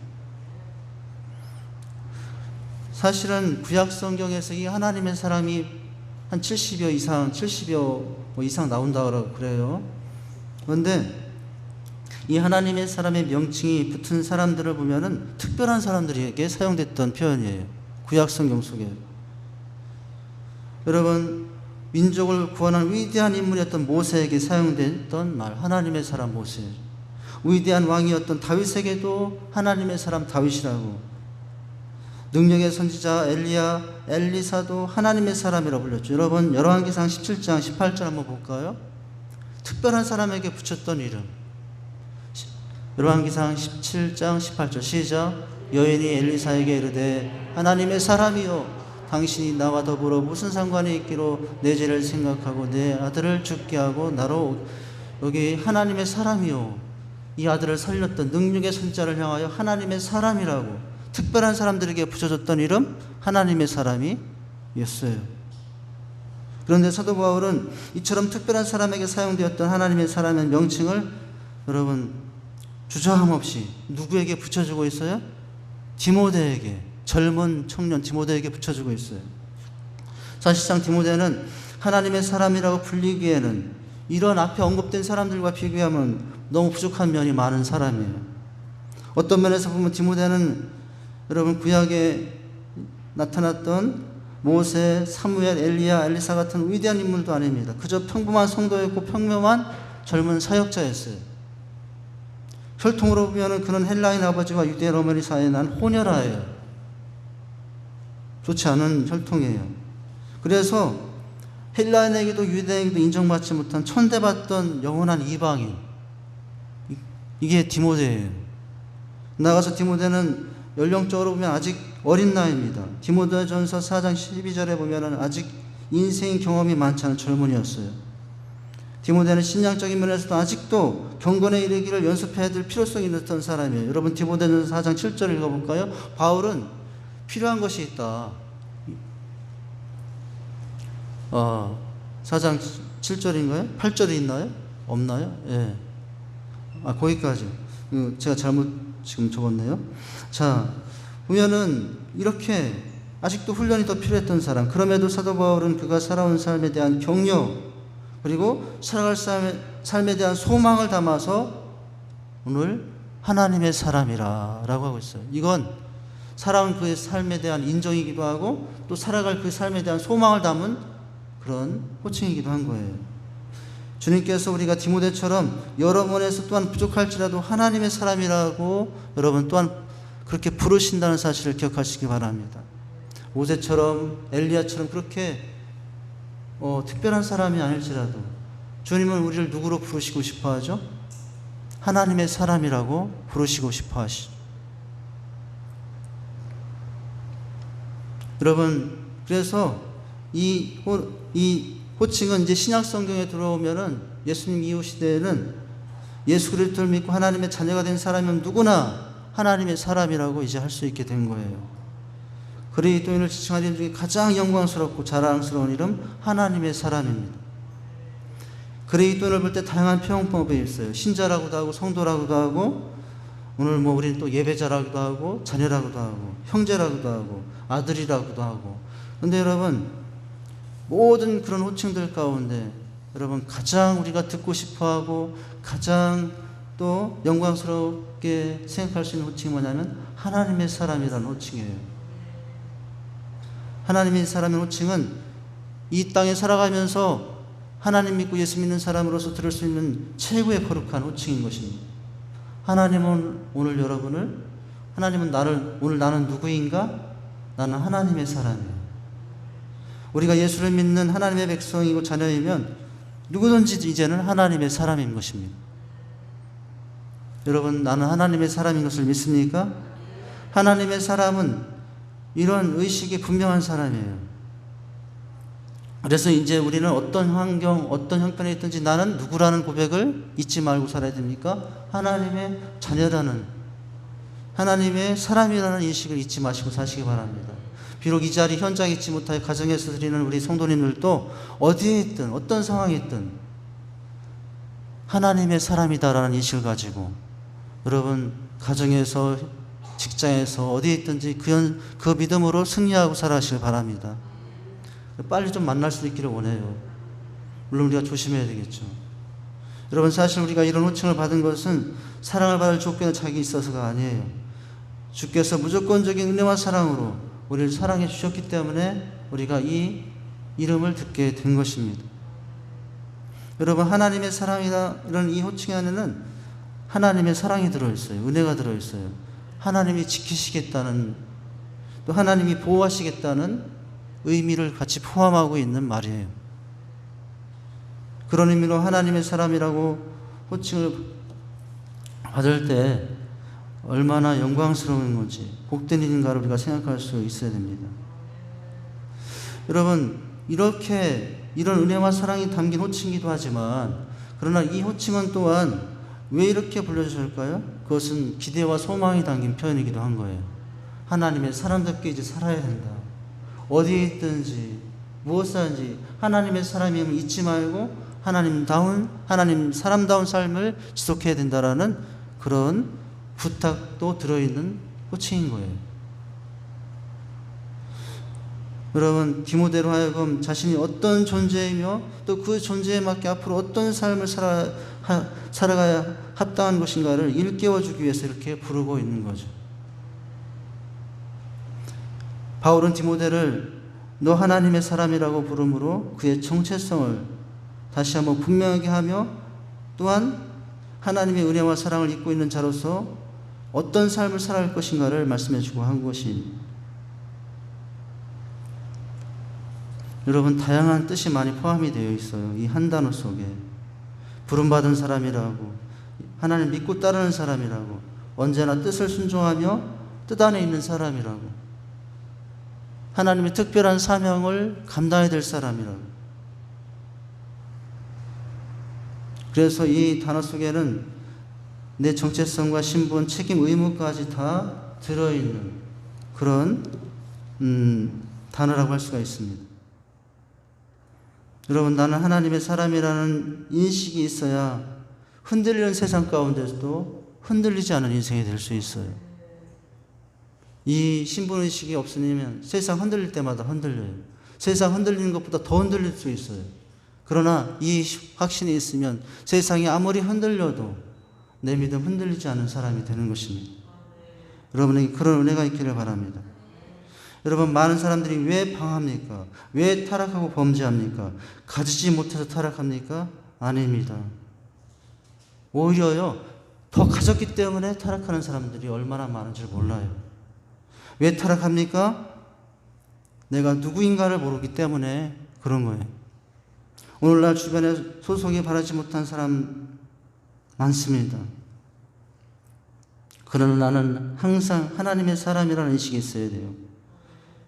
A: 사실은 구약 성경에서 이 하나님의 사람이 한 70여 이상 나온다고 그래요. 그런데 이 하나님의 사람의 명칭이 붙은 사람들을 보면은 특별한 사람들에게 사용됐던 표현이에요. 구약 성경 속에. 여러분, 민족을 구원한 위대한 인물이었던 모세에게 사용됐던 말, 하나님의 사람 모세. 위대한 왕이었던 다윗에게도 하나님의 사람 다윗이라고. 능력의 선지자 엘리야, 엘리사도 하나님의 사람이라고 불렸죠. 여러분, 열왕기상 17장 18절 한번 볼까요? 특별한 사람에게 붙였던 이름. 열왕기상 17장 18절 시작. 여인이 엘리사에게 이르되 하나님의 사람이요 당신이 나와 더불어 무슨 상관이 있기로 내 죄를 생각하고 내 아들을 죽게 하고 나로. 여기 하나님의 사람이요, 이 아들을 살렸던 능력의 선지자를 향하여 하나님의 사람이라고 특별한 사람들에게 붙여줬던 이름 하나님의 사람이었어요. 그런데 사도 바울은 이처럼 특별한 사람에게 사용되었던 하나님의 사람의 명칭을 여러분 주저함 없이 누구에게 붙여주고 있어요? 디모데에게, 젊은 청년 디모데에게 붙여주고 있어요. 사실상 디모데는 하나님의 사람이라고 불리기에는 이런 앞에 언급된 사람들과 비교하면 너무 부족한 면이 많은 사람이에요. 어떤 면에서 보면 디모데는 여러분 구약에 나타났던 모세, 사무엘, 엘리야, 엘리사 같은 위대한 인물도 아닙니다. 그저 평범한 성도였고 평범한 젊은 사역자였어요. 혈통으로 보면 그는 헬라인 아버지와 유대 로마니 사이에 난 혼혈아예요. 좋지 않은 혈통이에요. 그래서 헬라인에게도 유대인에게도 인정받지 못한 천대받던 영원한 이방인, 이게 디모데예요. 나가서 디모데는 연령적으로 보면 아직 어린 나이입니다. 디모데전서 4장 12절에 보면 아직 인생 경험이 많지 않은 젊은이였어요. 디모데는 신앙적인 면에서도 아직도 경건에 이르기를 연습해야 될 필요성이 있던 사람이에요. 여러분 디모데전서 4장 7절 읽어볼까요? 바울은 필요한 것이 있다. 4장 7절인가요? 8절이 있나요? 없나요? 예. 거기까지. 제가 잘못 지금 적었네요. 자, 보면은 이렇게 아직도 훈련이 더 필요했던 사람. 그럼에도 사도 바울은 그가 살아온 삶에 대한 격려, 그리고 살아갈 삶에 대한 소망을 담아서 오늘 하나님의 사람이라 라고 하고 있어요. 이건 살아온 그의 삶에 대한 인정이기도 하고 또 살아갈 그 삶에 대한 소망을 담은 그런 호칭이기도 한 거예요. 주님께서 우리가 디모데처럼 여러 면에서 또한 부족할지라도 하나님의 사람이라고 여러분 또한 그렇게 부르신다는 사실을 기억하시기 바랍니다. 모세처럼 엘리야처럼 그렇게 특별한 사람이 아닐지라도 주님은 우리를 누구로 부르시고 싶어 하죠? 하나님의 사람이라고 부르시고 싶어 하시죠. 여러분, 그래서 이 호칭은 이제 신약 성경에 들어오면은 예수님 이후 시대에는 예수 그리스도를 믿고 하나님의 자녀가 된 사람이면 누구나 하나님의 사람이라고 이제 할 수 있게 된 거예요. 그리스도인을 지칭하는 이름 중에 가장 영광스럽고 자랑스러운 이름 하나님의 사람입니다. 그리스도인을 볼 때 다양한 표현법이 있어요. 신자라고도 하고 성도라고도 하고 오늘 우리는 또 예배자라고도 하고 자녀라고도 하고 형제라고도 하고 아들이라고도 하고. 그런데 여러분 모든 그런 호칭들 가운데 여러분 가장 우리가 듣고 싶어하고 가장 또 영광스럽게 생각할 수 있는 호칭이 뭐냐면 하나님의 사람이라는 호칭이에요. 하나님의 사람의 호칭은 이 땅에 살아가면서 하나님 믿고 예수 믿는 사람으로서 들을 수 있는 최고의 거룩한 호칭인 것입니다. 하나님은 오늘 여러분을, 하나님은 오늘 나는 누구인가? 나는 하나님의 사람이에요. 우리가 예수를 믿는 하나님의 백성이고 자녀이면 누구든지 이제는 하나님의 사람인 것입니다. 여러분, 나는 하나님의 사람인 것을 믿습니까? 하나님의 사람은 이런 의식이 분명한 사람이에요. 그래서 이제 우리는 어떤 환경, 어떤 형편에 있든지 나는 누구라는 고백을 잊지 말고 살아야 됩니까? 하나님의 자녀라는, 하나님의 사람이라는 인식을 잊지 마시고 사시기 바랍니다. 비록 이 자리 현장에 있지 못하여 가정에서 드리는 우리 성도님들도 어디에 있든 어떤 상황에 있든 하나님의 사람이다라는 인식을 가지고 여러분 가정에서 직장에서 어디에 있든지 그 믿음으로 승리하고 살아가시길 바랍니다. 빨리 좀 만날 수 있기를 원해요. 물론 우리가 조심해야 되겠죠. 여러분, 사실 우리가 이런 호칭을 받은 것은 사랑을 받을 조건에 자기 있어서가 아니에요. 주께서 무조건적인 은혜와 사랑으로 우리를 사랑해 주셨기 때문에 우리가 이 이름을 듣게 된 것입니다. 여러분, 하나님의 사랑이라 이런 이 호칭 안에는 하나님의 사랑이 들어있어요. 은혜가 들어있어요. 하나님이 지키시겠다는, 또 하나님이 보호하시겠다는 의미를 같이 포함하고 있는 말이에요. 그런 의미로 하나님의 사람이라고 호칭을 받을 때 얼마나 영광스러운 건지, 복된 일인가를 우리가 생각할 수 있어야 됩니다. 여러분, 이런 은혜와 사랑이 담긴 호칭이기도 하지만, 그러나 이 호칭은 또한 왜 이렇게 불려주실까요? 그것은 기대와 소망이 담긴 표현이기도 한 거예요. 하나님의 사람답게 이제 살아야 된다. 어디에 있든지 무엇을 하든지 하나님의 사람임을 잊지 말고 하나님 사람다운 삶을 지속해야 된다라는 그런 부탁도 들어있는 호칭인 거예요. 여러분, 디모데로 하여금 자신이 어떤 존재이며 또 그 존재에 맞게 앞으로 어떤 삶을 살아가야 합당한 것인가를 일깨워주기 위해서 이렇게 부르고 있는 거죠. 바울은 디모데를 너 하나님의 사람이라고 부르므로 그의 정체성을 다시 한번 분명하게 하며, 또한 하나님의 은혜와 사랑을 입고 있는 자로서 어떤 삶을 살아갈 것인가를 말씀해주고 한 것입니다. 여러분, 다양한 뜻이 많이 포함이 되어 있어요. 이 한 단어 속에 부름받은 사람이라고, 하나님 믿고 따르는 사람이라고, 언제나 뜻을 순종하며 뜻 안에 있는 사람이라고, 하나님의 특별한 사명을 감당해야 될 사람이라고. 그래서 이 단어 속에는 내 정체성과 신분, 책임, 의무까지 다 들어있는 그런 단어라고 할 수가 있습니다. 여러분, 나는 하나님의 사람이라는 인식이 있어야 흔들리는 세상 가운데서도 흔들리지 않은 인생이 될 수 있어요. 이 신분의식이 없으면 세상 흔들릴 때마다 흔들려요. 세상 흔들리는 것보다 더 흔들릴 수 있어요. 그러나 이 확신이 있으면 세상이 아무리 흔들려도 내 믿음 흔들리지 않은 사람이 되는 것입니다. 여러분에게 그런 은혜가 있기를 바랍니다. 여러분, 많은 사람들이 왜 방합니까? 왜 타락하고 범죄합니까? 가지지 못해서 타락합니까? 아닙니다. 오히려요, 더 가졌기 때문에 타락하는 사람들이 얼마나 많은지 몰라요. 왜 타락합니까? 내가 누구인가를 모르기 때문에 그런 거예요. 오늘날 주변에 소속이 바라지 못한 사람 많습니다. 그러나 나는 항상 하나님의 사람이라는 인식이 있어야 돼요.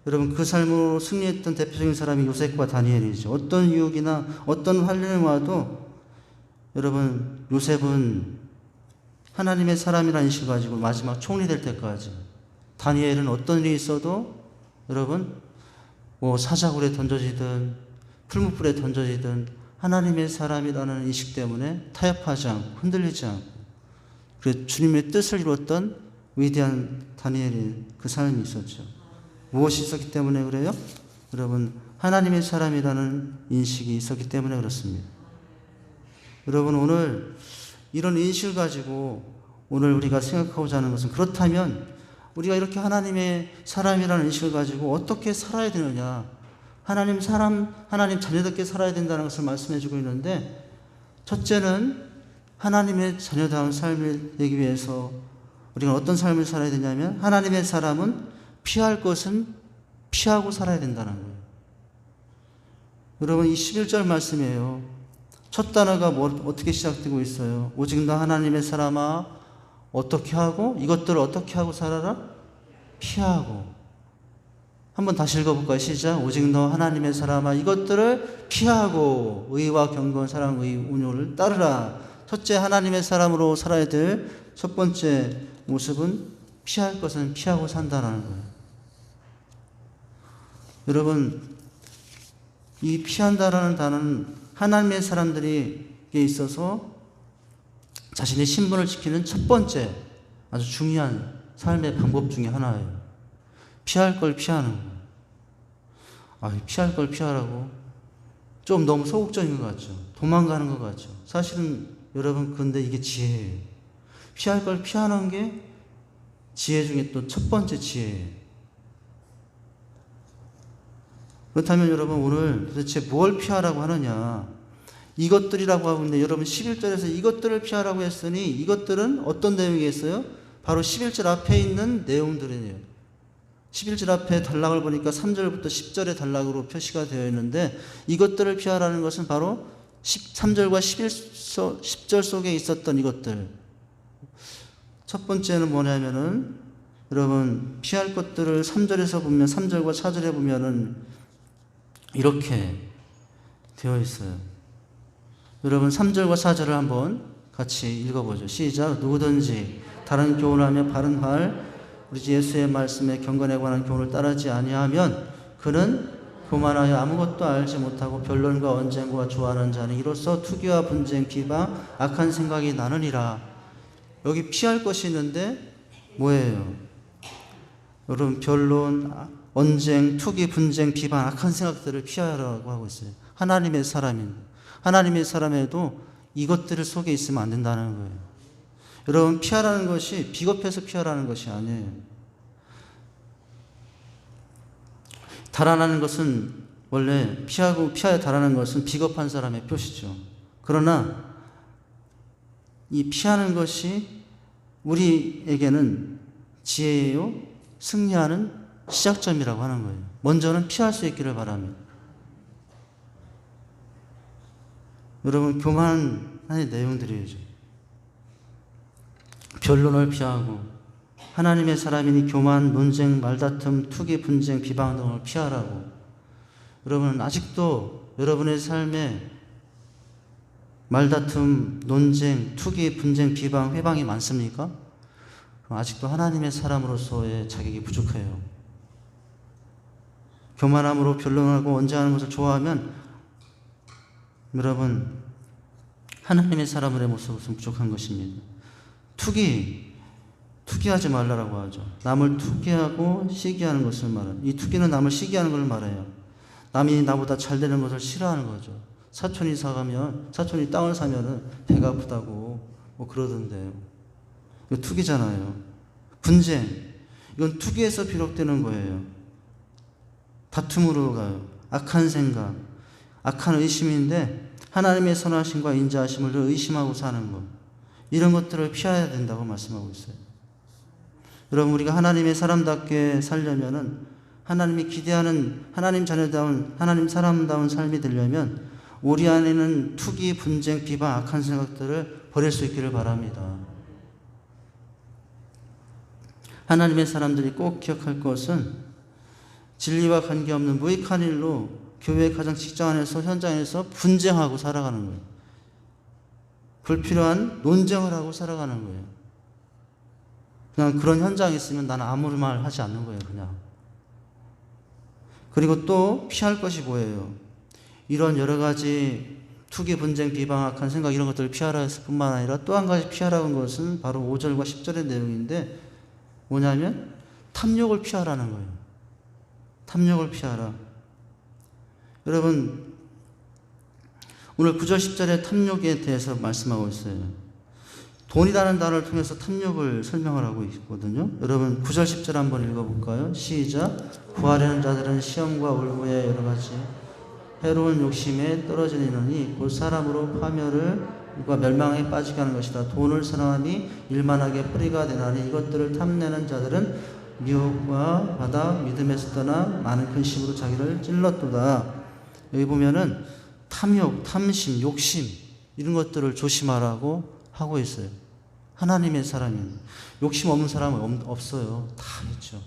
A: 여러분, 그 삶으로 승리했던 대표적인 사람이 요셉과 다니엘이죠. 어떤 유혹이나 어떤 환란이 와도 여러분, 요셉은 하나님의 사람이라는 인식을 가지고 마지막 총리 될 때까지, 다니엘은 어떤 일이 있어도 여러분 사자굴에 던져지든 풀무불에 던져지든 하나님의 사람이라는 인식 때문에 타협하지 않고 흔들리지 않고, 그래서 주님의 뜻을 이루었던 위대한 다니엘의 그 삶이 있었죠. 무엇이 있었기 때문에 그래요? 여러분, 하나님의 사람이라는 인식이 있었기 때문에 그렇습니다. 여러분, 오늘 이런 인식을 가지고 오늘 우리가 생각하고자 하는 것은, 그렇다면 우리가 이렇게 하나님의 사람이라는 인식을 가지고 어떻게 살아야 되느냐, 하나님 자녀답게 살아야 된다는 것을 말씀해 주고 있는데, 첫째는 하나님의 자녀다운 삶을 되기 위해서 우리가 어떤 삶을 살아야 되냐면, 하나님의 사람은 피할 것은 피하고 살아야 된다는 거예요. 여러분 이 11절 말씀이에요. 첫 단어가 어떻게 시작되고 있어요? 오직 너 하나님의 사람아 어떻게 하고 이것들을 어떻게 하고 살아라? 피하고. 한번 다시 읽어볼까요? 시작. 오직 너 하나님의 사람아 이것들을 피하고 의와 경건 사랑 의 운율을 따르라. 첫째 하나님의 사람으로 살아야 될 첫 번째 모습은 피할 것은 피하고 산다는 거예요. 여러분 이 피한다라는 단어는 하나님의 사람들에게 있어서 자신의 신분을 지키는 첫 번째 아주 중요한 삶의 방법 중에 하나예요. 피할 걸 피하는 거예요. 피할 걸 피하라고 좀 너무 소극적인 것 같죠. 도망가는 것 같죠. 사실은 여러분 근데 이게 지혜예요. 피할 걸 피하는 게 지혜 중에 또 첫 번째 지혜예요. 그렇다면 여러분 오늘 도대체 뭘 피하라고 하느냐? 이것들이라고 하고 있는데 여러분 11절에서 이것들을 피하라고 했으니 이것들은 어떤 내용이 있어요? 바로 11절 앞에 있는 내용들이에요. 11절 앞에 단락을 보니까 3절부터 10절의 단락으로 표시가 되어 있는데 이것들을 피하라는 것은 바로 3절과 10절 속에 있었던 이것들. 첫 번째는 뭐냐면은 여러분 피할 것들을 3절에서 보면 3절과 4절에 보면은 이렇게 되어 있어요. 여러분 3절과 4절을 한번 같이 읽어보죠. 시작. 누구든지 다른 교훈을 하며 바른 말 우리 주 예수의 말씀에 경건에 관한 교훈을 따르지 아니하면 그는 교만하여 아무것도 알지 못하고 변론과 언쟁과 좋아하는 자는 이로써 투기와 분쟁, 비방, 악한 생각이 나느니라. 여기 피할 것이 있는데 뭐예요? 여러분 변론, 언쟁, 투기, 분쟁, 비방, 악한 생각들을 피하라고 하고 있어요. 하나님의 사람에도 이것들을 속에 있으면 안 된다는 거예요. 여러분 피하라는 것이 비겁해서 피하라는 것이 아니에요. 달아나는 것은 원래 피하여 달아나는 것은 비겁한 사람의 표시죠. 그러나 이 피하는 것이 우리에게는 지혜요 승리하는 시작점이라고 하는 거예요. 먼저는 피할 수 있기를 바랍니다. 여러분 교만한 내용들이죠. 변론을 피하고 하나님의 사람이니 교만, 논쟁, 말다툼, 투기, 분쟁, 비방 등을 피하라고. 여러분 아직도 여러분의 삶에 말다툼, 논쟁, 투기, 분쟁, 비방, 회방이 많습니까? 그럼 아직도 하나님의 사람으로서의 자격이 부족해요. 교만함으로 변론하고 언쟁하는 것을 좋아하면 여러분 하나님의 사람의 모습은 부족한 것입니다. 투기하지 말라라고 하죠. 남을 투기하고 시기하는 것을 말해요. 이 투기는 남을 시기하는 것을 말해요. 남이 나보다 잘 되는 것을 싫어하는 거죠. 사촌이 땅을 사면은 배가 아프다고 뭐 그러던데요. 이거 투기잖아요. 분쟁, 이건 투기에서 비롯되는 거예요. 다툼으로 가요. 악한 생각, 악한 의심인데 하나님의 선하심과 인자하심을 의심하고 사는 것, 이런 것들을 피해야 된다고 말씀하고 있어요. 여러분 우리가 하나님의 사람답게 살려면은 하나님이 기대하는 하나님 자녀다운 하나님 사람다운 삶이 되려면 우리 안에는 투기, 분쟁, 비방, 악한 생각들을 버릴 수 있기를 바랍니다. 하나님의 사람들이 꼭 기억할 것은 진리와 관계없는 무익한 일로 교회, 가정, 직장 안에서, 현장에서 분쟁하고 살아가는 거예요. 불필요한 논쟁을 하고 살아가는 거예요. 그냥 그런 현장에 있으면 나는 아무 말 하지 않는 거예요, 그냥. 그리고 또 피할 것이 뭐예요? 이런 여러 가지 투기, 분쟁, 비방, 악한 생각 이런 것들을 피하라 했을 뿐만 아니라 또 한 가지 피하라는 것은 바로 5절과 10절의 내용인데 뭐냐면 탐욕을 피하라는 거예요. 탐욕을 피하라. 여러분 오늘 9절 10절의 탐욕에 대해서 말씀하고 있어요. 돈이라는 단어를 통해서 탐욕을 설명을 하고 있거든요. 여러분 9절 10절 한번 읽어볼까요? 시작. 구하려는 자들은 시험과 올무에 여러 가지 해로운 욕심에 떨어지느니 곧 사람으로 파멸과 멸망에 빠지게 하는 것이다. 돈을 사랑함이 일만하게 뿌리가 되나니 이것들을 탐내는 자들은 미혹과 받아 믿음에서 떠나 많은 근심으로 자기를 찔렀도다. 여기 보면은 탐욕, 탐심, 욕심 이런 것들을 조심하라고 하고 있어요. 하나님의 사람입니다. 욕심 없는 사람은 없어요. 다 있죠.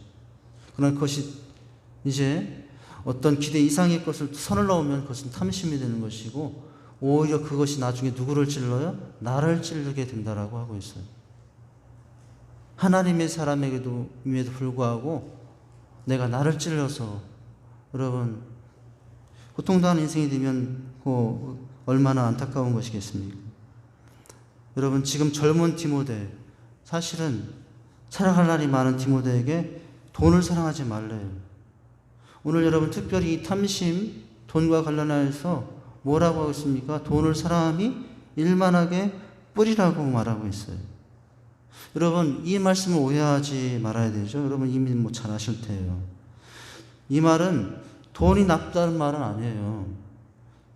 A: 그러나 그것이 이제 어떤 기대 이상의 것을 선을 넣으면 그것은 탐심이 되는 것이고 오히려 그것이 나중에 누구를 찔러요? 나를 찌르게 된다라고 하고 있어요. 하나님의 사람에게도 임에도 불구하고 내가 나를 찔러서 여러분 고통당하는 인생이 되면 얼마나 안타까운 것이겠습니까? 여러분 지금 젊은 디모데 사실은 살아갈 날이 많은 디모데에게 돈을 사랑하지 말래요. 오늘 여러분 특별히 이 탐심, 돈과 관련하여서 뭐라고 하고 있습니까? 돈을 사랑함이 일만하게 뿌리라고 말하고 있어요. 여러분 이 말씀을 오해하지 말아야 되죠. 여러분 이미 잘 아실 테예요. 이 말은 돈이 나쁘다는 말은 아니에요.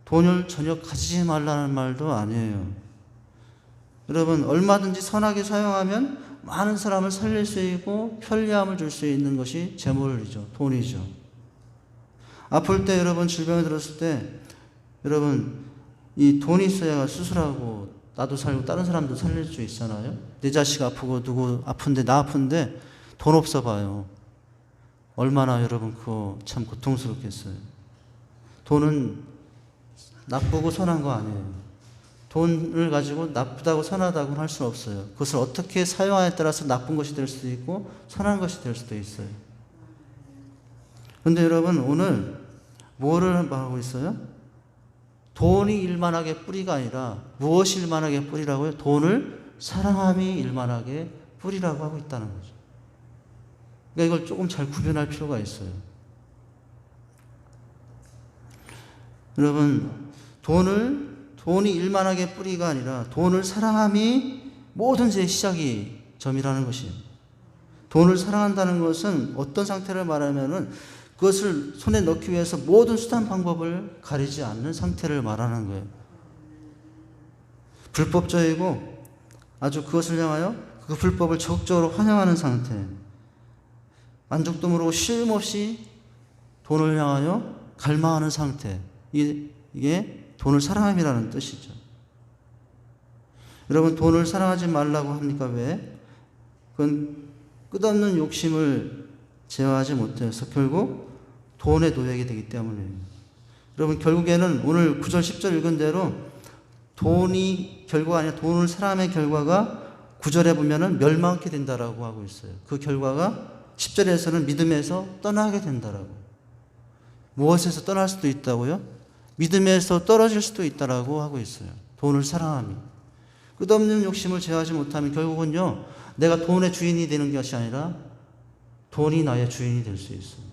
A: 돈을 전혀 가지지 말라는 말도 아니에요. 여러분 얼마든지 선하게 사용하면 많은 사람을 살릴 수 있고 편리함을 줄 수 있는 것이 재물이죠. 돈이죠. 아플 때 여러분 질병에 들었을 때 여러분 이 돈이 있어야 수술하고 나도 살고 다른 사람도 살릴 수 있잖아요. 내 자식 아프고 누구 아픈데 나 아픈데 돈 없어 봐요. 얼마나 여러분 그거 참 고통스럽겠어요. 돈은 나쁘고 선한 거 아니에요. 돈을 가지고 나쁘다고 선하다고는 할 수는 없어요. 그것을 어떻게 사용하냐에 따라서 나쁜 것이 될 수도 있고 선한 것이 될 수도 있어요. 그런데 여러분 오늘 뭐를 말하고 있어요? 돈이 일만하게 뿌리가 아니라 무엇이 일만하게 뿌리라고요? 돈을 사랑함이 일만하게 뿌리라고 하고 있다는 거죠. 그러니까 이걸 조금 잘 구별할 필요가 있어요. 여러분 돈이 일만하게 뿌리가 아니라 돈을 사랑함이 모든 죄의 시작이 점이라는 것이에요. 돈을 사랑한다는 것은 어떤 상태를 말하면은 그것을 손에 넣기 위해서 모든 수단 방법을 가리지 않는 상태를 말하는 거예요. 불법적이고 아주 그것을 향하여 그 불법을 적극적으로 환영하는 상태. 만족도 모르고 쉼 없이 돈을 향하여 갈망하는 상태. 이게 돈을 사랑함이라는 뜻이죠. 여러분 돈을 사랑하지 말라고 합니까? 왜? 그건 끝없는 욕심을 제어하지 못해서 결국 돈의 노예가 되기 때문이에요. 여러분 결국에는 오늘 9절 10절 읽은 대로 돈이 결과가 아니라 돈을 사랑함의 결과가 9절에 보면은 멸망하게 된다라고 하고 있어요. 그 결과가 10절에서는 믿음에서 떠나게 된다라고. 무엇에서 떠날 수도 있다고요? 믿음에서 떨어질 수도 있다라고 하고 있어요. 돈을 사랑함이. 끝없는 욕심을 제어하지 못하면 결국은요, 내가 돈의 주인이 되는 것이 아니라 돈이 나의 주인이 될 수 있어요.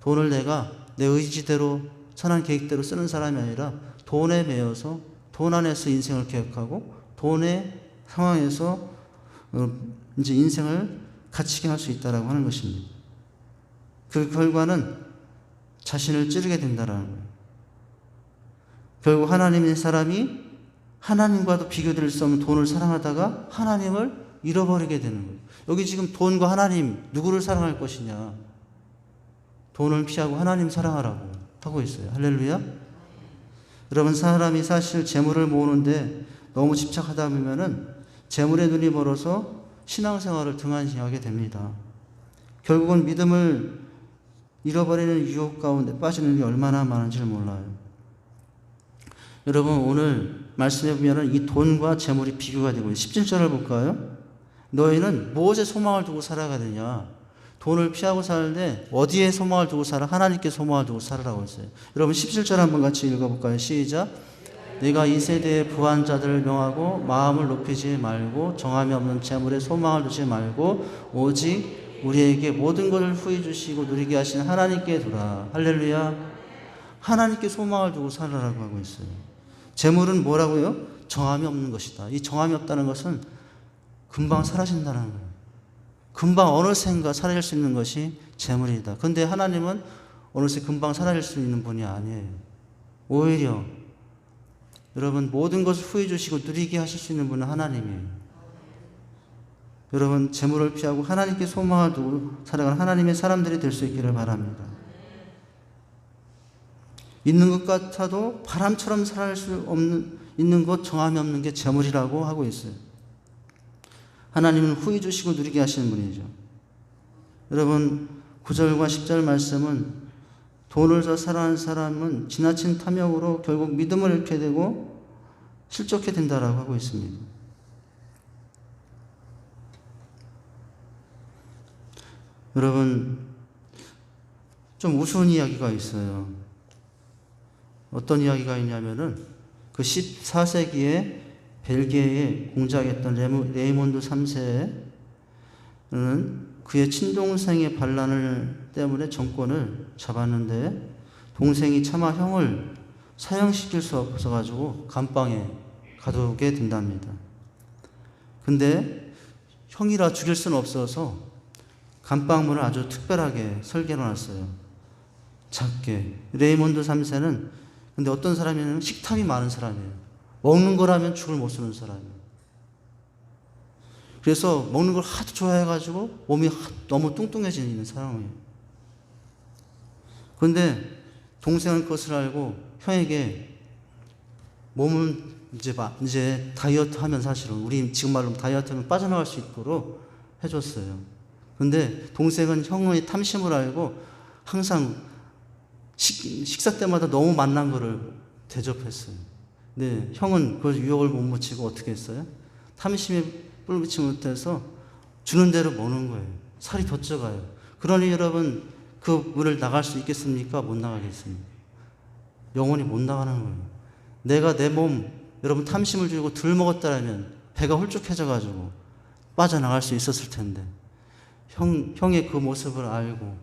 A: 돈을 내가 내 의지대로 선한 계획대로 쓰는 사람이 아니라 돈에 매여서 돈 안에서 인생을 계획하고 돈의 상황에서 이제 인생을 갇히게 할 수 있다라고 하는 것입니다. 그 결과는 자신을 찌르게 된다라는 거예요. 결국 하나님의 사람이 하나님과도 비교될 수 없는 돈을 사랑하다가 하나님을 잃어버리게 되는 거예요. 여기 지금 돈과 하나님 누구를 사랑할 것이냐? 돈을 피하고 하나님 사랑하라고 하고 있어요. 할렐루야. 여러분 사람이 사실 재물을 모으는데 너무 집착하다 보면은 재물에 눈이 멀어서 신앙생활을 등한시하게 됩니다. 결국은 믿음을 잃어버리는 유혹 가운데 빠지는 게 얼마나 많은지를 몰라요. 여러분 오늘 말씀해 보면은 이 돈과 재물이 비교가 되고 17절을 볼까요? 너희는 무엇에 소망을 두고 살아가느냐? 돈을 피하고 살는데 어디에 소망을 두고 살아? 하나님께 소망을 두고 살으라고 했어요. 여러분 17절 한번 같이 읽어볼까요? 시작. 네가 이 세대의 부한 자들을 명하고 마음을 높이지 말고 정함이 없는 재물에 소망을 두지 말고 오직 우리에게 모든 것을 후히 주시고 누리게 하신 하나님께 두라. 할렐루야. 하나님께 소망을 두고 살아라고 하고 있어요. 재물은 뭐라고요? 정함이 없는 것이다. 이 정함이 없다는 것은 금방 사라진다는 거예요. 금방 어느샌가 사라질 수 있는 것이 재물이다. 그런데 하나님은 어느새 금방 사라질 수 있는 분이 아니에요. 오히려 여러분 모든 것을 후히 주시고 누리게 하실 수 있는 분은 하나님이에요. 여러분 재물을 피하고 하나님께 소망을 두고 살아가는 하나님의 사람들이 될 수 있기를 바랍니다. 있는 것 같아도 바람처럼 살아갈 수 있는 것 정함이 없는 게 재물이라고 하고 있어요. 하나님은 후히 주시고 누리게 하시는 분이죠. 여러분 9절과 10절 말씀은 돈을 더 사랑하는 사람은 지나친 탐욕으로 결국 믿음을 잃게 되고 실족해 된다라고 하고 있습니다. 여러분 좀 우스운 이야기가 있어요. 어떤 이야기가 있냐면은 그 14세기에 벨기에에 공작했던 레이몬드 3세는 그의 친동생의 반란을 때문에 정권을 잡았는데 동생이 차마 형을 사형시킬 수 없어가지고 감방에 가두게 된답니다. 근데 형이라 죽일 수는 없어서 감방문을 아주 특별하게 설계해놨어요. 작게. 레이몬드 3세는 근데 어떤 사람이냐면 식탐이 많은 사람이에요. 먹는 거라면 죽을 못 쓰는 사람이에요. 그래서 먹는 걸 하도 좋아해가지고 몸이 너무 뚱뚱해지는 사람이에요. 그런데 동생은 그것을 알고 형에게 몸은 이제 다이어트 하면 사실은 우리 지금 말로 다이어트는 빠져나갈 수 있도록 해줬어요. 근데 동생은 형의 탐심을 알고 항상 식사 때마다 너무 맛난 거를 대접했어요. 근데 형은 그 유혹을 못 미치고 어떻게 했어요? 탐심에 뿔 붙지 못해서 주는 대로 먹는 거예요. 살이 더 쪄가요. 그러니 여러분 그 문을 나갈 수 있겠습니까? 못 나가겠습니까? 영원히 못 나가는 거예요. 내가 내 몸 여러분 탐심을 주고 덜 먹었다면 배가 홀쭉해져가지고 빠져나갈 수 있었을 텐데 형의 그 모습을 알고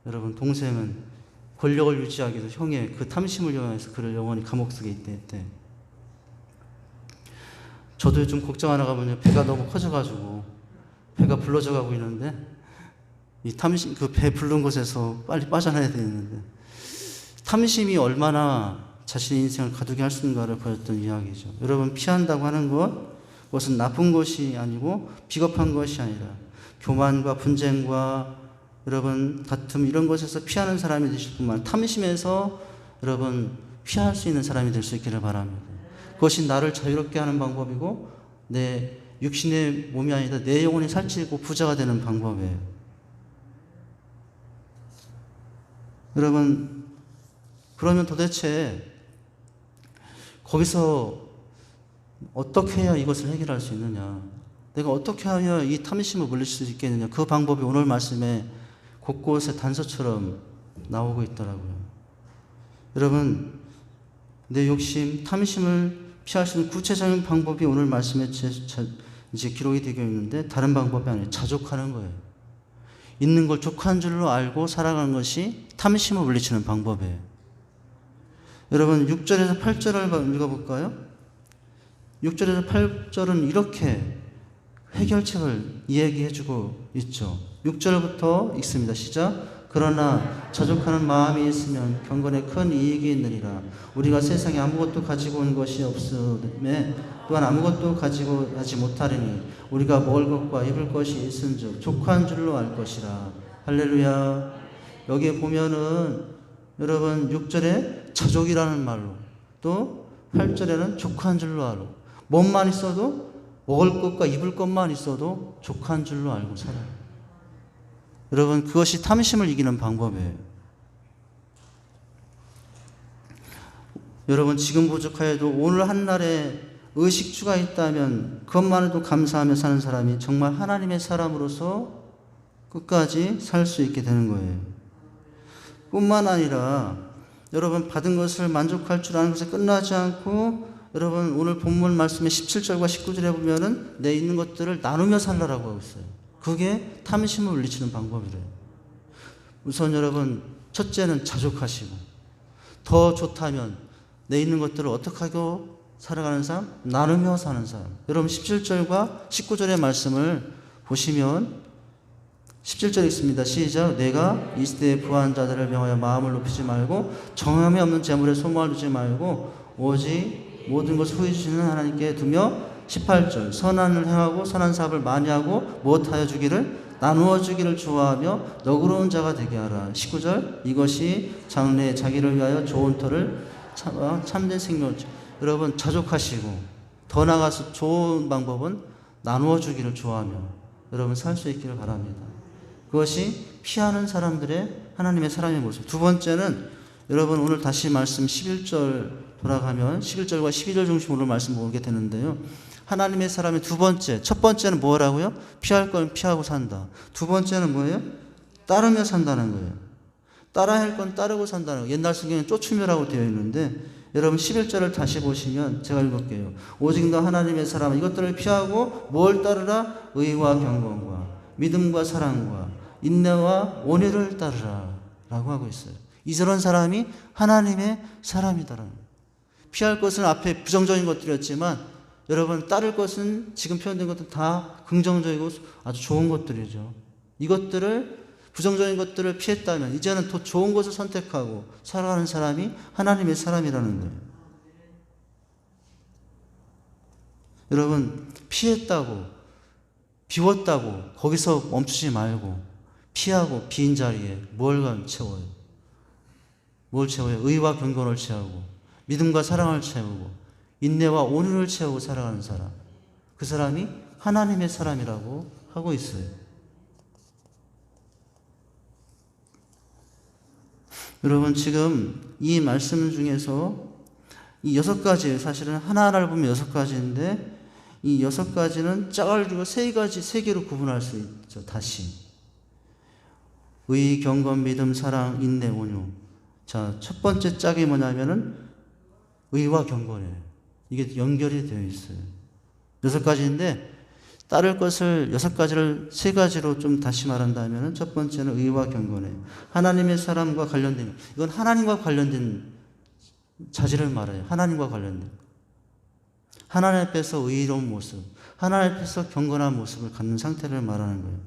A: 여러분 동생은 권력을 유지하기 위해서 형의 그 탐심을 이용해서 그를 영원히 감옥 속에 있게 했대. 저도 요즘 걱정 하나가 뭐냐, 배가 너무 커져가지고 배가 불러져 가고 있는데 이 탐심, 그 배 부른 곳에서 빨리 빠져나야 되는데 탐심이 얼마나 자신의 인생을 가두게 할 수 있는가를 보였던 이야기죠. 여러분 피한다고 하는 그것은 나쁜 것이 아니고 비겁한 것이 아니라 교만과 분쟁과 여러분 다툼 이런 것에서 피하는 사람이 되실 뿐만 아니라 탐심에서 여러분 피할 수 있는 사람이 될 수 있기를 바랍니다. 그것이 나를 자유롭게 하는 방법이고 내 육신의 몸이 아니라 내 영혼이 살찌고 부자가 되는 방법이에요. 여러분 그러면 도대체 거기서 어떻게 해야 이것을 해결할 수 있느냐, 내가 어떻게 하여 이 탐심을 물리칠 수 있겠느냐, 그 방법이 오늘 말씀에 곳곳에 단서처럼 나오고 있더라고요. 여러분 내 욕심, 탐심을 피할 수 있는 구체적인 방법이 오늘 말씀에 이제 기록이 되어 있는데 다른 방법이 아니에요. 자족하는 거예요. 있는 걸 족한 줄로 알고 살아가는 것이 탐심을 물리치는 방법이에요. 여러분 6절에서 8절을 읽어볼까요? 6절에서 8절은 이렇게 해결책을 이야기해주고 있죠. 6절부터 읽습니다. 시작. 그러나 자족하는 마음이 있으면 경건에 큰 이익이 있느니라. 우리가 세상에 아무것도 가지고 온 것이 없음에 또한 아무것도 가지고 가지 못하리니 우리가 먹을 것과 입을 것이 있은즉 족한 줄로 알 것이라. 할렐루야. 여기에 보면은 여러분 6절에 자족이라는 말로 또 8절에는 족한 줄로 알고, 몸만 있어도 먹을 것과 입을 것만 있어도 족한 줄로 알고 살아요. 여러분 그것이 탐심을 이기는 방법이에요. 여러분 지금 부족하여도 오늘 한날에 의식주가 있다면 그것만 해도 감사하며 사는 사람이 정말 하나님의 사람으로서 끝까지 살 수 있게 되는 거예요. 뿐만 아니라 여러분 받은 것을 만족할 줄 아는 것에 끝나지 않고 여러분 오늘 본문 말씀의 17절과 19절에 보면은 내 있는 것들을 나누며 살라라고 하고 있어요. 그게 탐심을 물리치는 방법이래요. 우선 여러분 첫째는 자족하시고, 더 좋다면 내 있는 것들을 어떻게 하고 살아가는 사람? 나누며 사는 사람. 여러분 17절과 19절의 말씀을 보시면 17절 있습니다. 시작. 내가 이 시대의 부한 자들을 명하여 마음을 높이지 말고 정함이 없는 재물에 소망을 두지 말고 오직 모든 것을 후히 주시는 하나님께 두며 18절 선한을 행하고 선한 사업을 많이 하고 무엇하여 주기를 나누어 주기를 좋아하며 너그러운 자가 되게 하라. 19절 이것이 장래에 자기를 위하여 좋은 터를 참된 생명. 여러분 자족하시고 더 나아가서 좋은 방법은 나누어 주기를 좋아하며 여러분 살 수 있기를 바랍니다. 그것이 피하는 사람들의 하나님의 사람의 모습. 두 번째는 여러분 오늘 다시 말씀 11절 돌아가면 11절과 12절 중심으로 말씀 보게 되는데요. 하나님의 사람의 두 번째, 첫 번째는 뭐라고요? 피할 건 피하고 산다. 두 번째는 뭐예요? 따르며 산다는 거예요. 따라야 할 건 따르고 산다는 거예요. 옛날 성경에 쫓으며라고 되어 있는데 여러분 11절을 다시 보시면 제가 읽을게요. 오직 너 하나님의 사람은 이것들을 피하고 뭘 따르라? 의와 경건과 믿음과 사랑과 인내와 온유를 따르라 라고 하고 있어요. 이런 사람이 하나님의 사람이다라는 거예요. 피할 것은 앞에 부정적인 것들이었지만 여러분 따를 것은 지금 표현된 것은 다 긍정적이고 아주 좋은 것들이죠. 이것들을 부정적인 것들을 피했다면 이제는 더 좋은 것을 선택하고 살아가는 사람이 하나님의 사람이라는 거예요. 여러분 피했다고 비웠다고 거기서 멈추지 말고 피하고 빈 자리에 뭘 채워요? 뭘 채워요? 의와 경건을 채우고 믿음과 사랑을 채우고 인내와 온유를 채우고 살아가는 사람, 그 사람이 하나님의 사람이라고 하고 있어요. 여러분 지금 이 말씀 중에서 이 6가지, 사실은 하나하나를 보면 6가지인데 이 6가지는 짝을 3개로 구분할 수 있죠. 다시 의, 경건, 믿음, 사랑, 인내, 온유. 자, 첫 번째 짝이 뭐냐면은 의와 경건이에요. 이게 연결이 되어 있어요. 6가지인데 따를 것을 6가지를 3가지로 좀 다시 말한다면 첫 번째는 의와 경건이에요. 하나님의 사람과 관련된, 이건 하나님과 관련된 자질을 말해요. 하나님과 관련된. 하나님 앞에서 의로운 모습, 하나님 앞에서 경건한 모습을 갖는 상태를 말하는 거예요.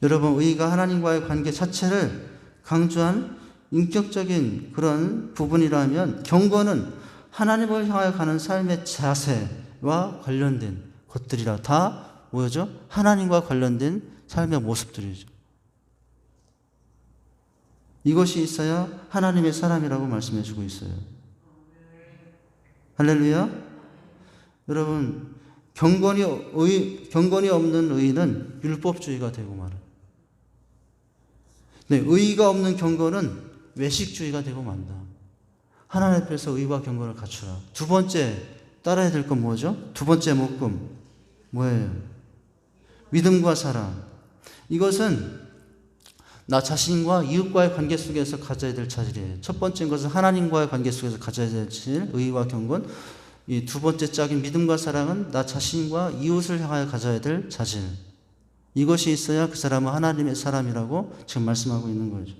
A: 여러분, 의가 하나님과의 관계 자체를 강조한 인격적인 그런 부분이라면 경건은 하나님을 향하여 가는 삶의 자세와 관련된 것들이라 다 뭐죠? 하나님과 관련된 삶의 모습들이죠. 이것이 있어야 하나님의 사람이라고 말씀해 주고 있어요. 할렐루야. 여러분, 경건이 없는 의는 율법주의가 되고 말아요. 네, 의가 없는 경건은 외식주의가 되고 만다. 하나님 앞에서 의와 경건을 갖추라. 두 번째 따라야 될 건 뭐죠? 두 번째 묶음 뭐예요? 믿음과 사랑. 이것은 나 자신과 이웃과의 관계 속에서 가져야 될 자질이에요. 첫 번째 것은 하나님과의 관계 속에서 가져야 될 자질, 의와 경건. 이 두 번째 짝인 믿음과 사랑은 나 자신과 이웃을 향하여 가져야 될 자질. 이것이 있어야 그 사람은 하나님의 사람이라고 지금 말씀하고 있는 거죠.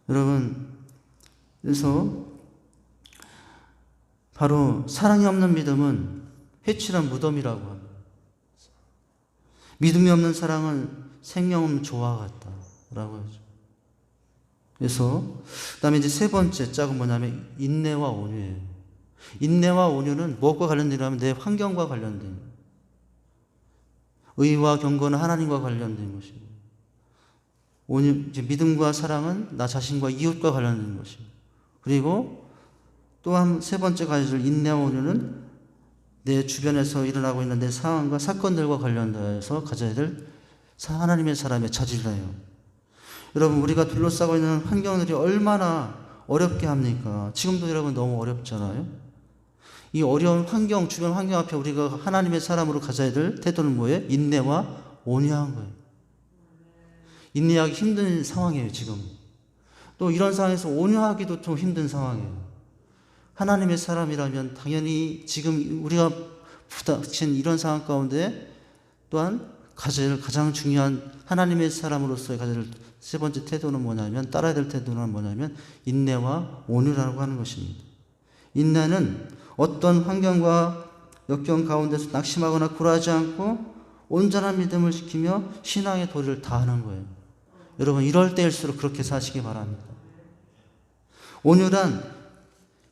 A: 여러분, 그래서 바로 사랑이 없는 믿음은 회칠한 무덤이라고 합니다. 믿음이 없는 사랑은 생명 없는 조화 같다라고 하죠. 그래서 그다음에 이제 세 번째 짝은 뭐냐면 인내와 온유예요. 인내와 온유는 무엇과 관련되냐면 내 환경과 관련된, 의와 경건은 하나님과 관련된 것이고, 온유, 이제 믿음과 사랑은 나 자신과 이웃과 관련된 것이고, 그리고 또한 세 번째 가질 인내와 온유는 내 주변에서 일어나고 있는 내 상황과 사건들과 관련되어서 가져야 될 하나님의 사람의 자질이에요. 여러분, 우리가 둘러싸고 있는 환경들이 얼마나 어렵게 합니까? 지금도 여러분 너무 어렵잖아요. 이 어려운 환경, 주변 환경 앞에 우리가 하나님의 사람으로 가져야 될 태도는 뭐예요? 인내와 온유한 거예요. 인내하기 힘든 상황이에요, 지금. 또 이런 상황에서 온유하기도 좀 힘든 상황이에요. 하나님의 사람이라면 당연히 지금 우리가 부닥친 이런 상황 가운데 또한 가져야 될 가장 중요한 하나님의 사람으로서의 가져야 될 세 번째 태도는 뭐냐면, 따라야 될 태도는 뭐냐면 인내와 온유라고 하는 것입니다. 인내는 어떤 환경과 역경 가운데서 낙심하거나 굴하지 않고 온전한 믿음을 지키며 신앙의 도리를 다하는 거예요. 여러분, 이럴 때일수록 그렇게 사시기 바랍니다. 온유란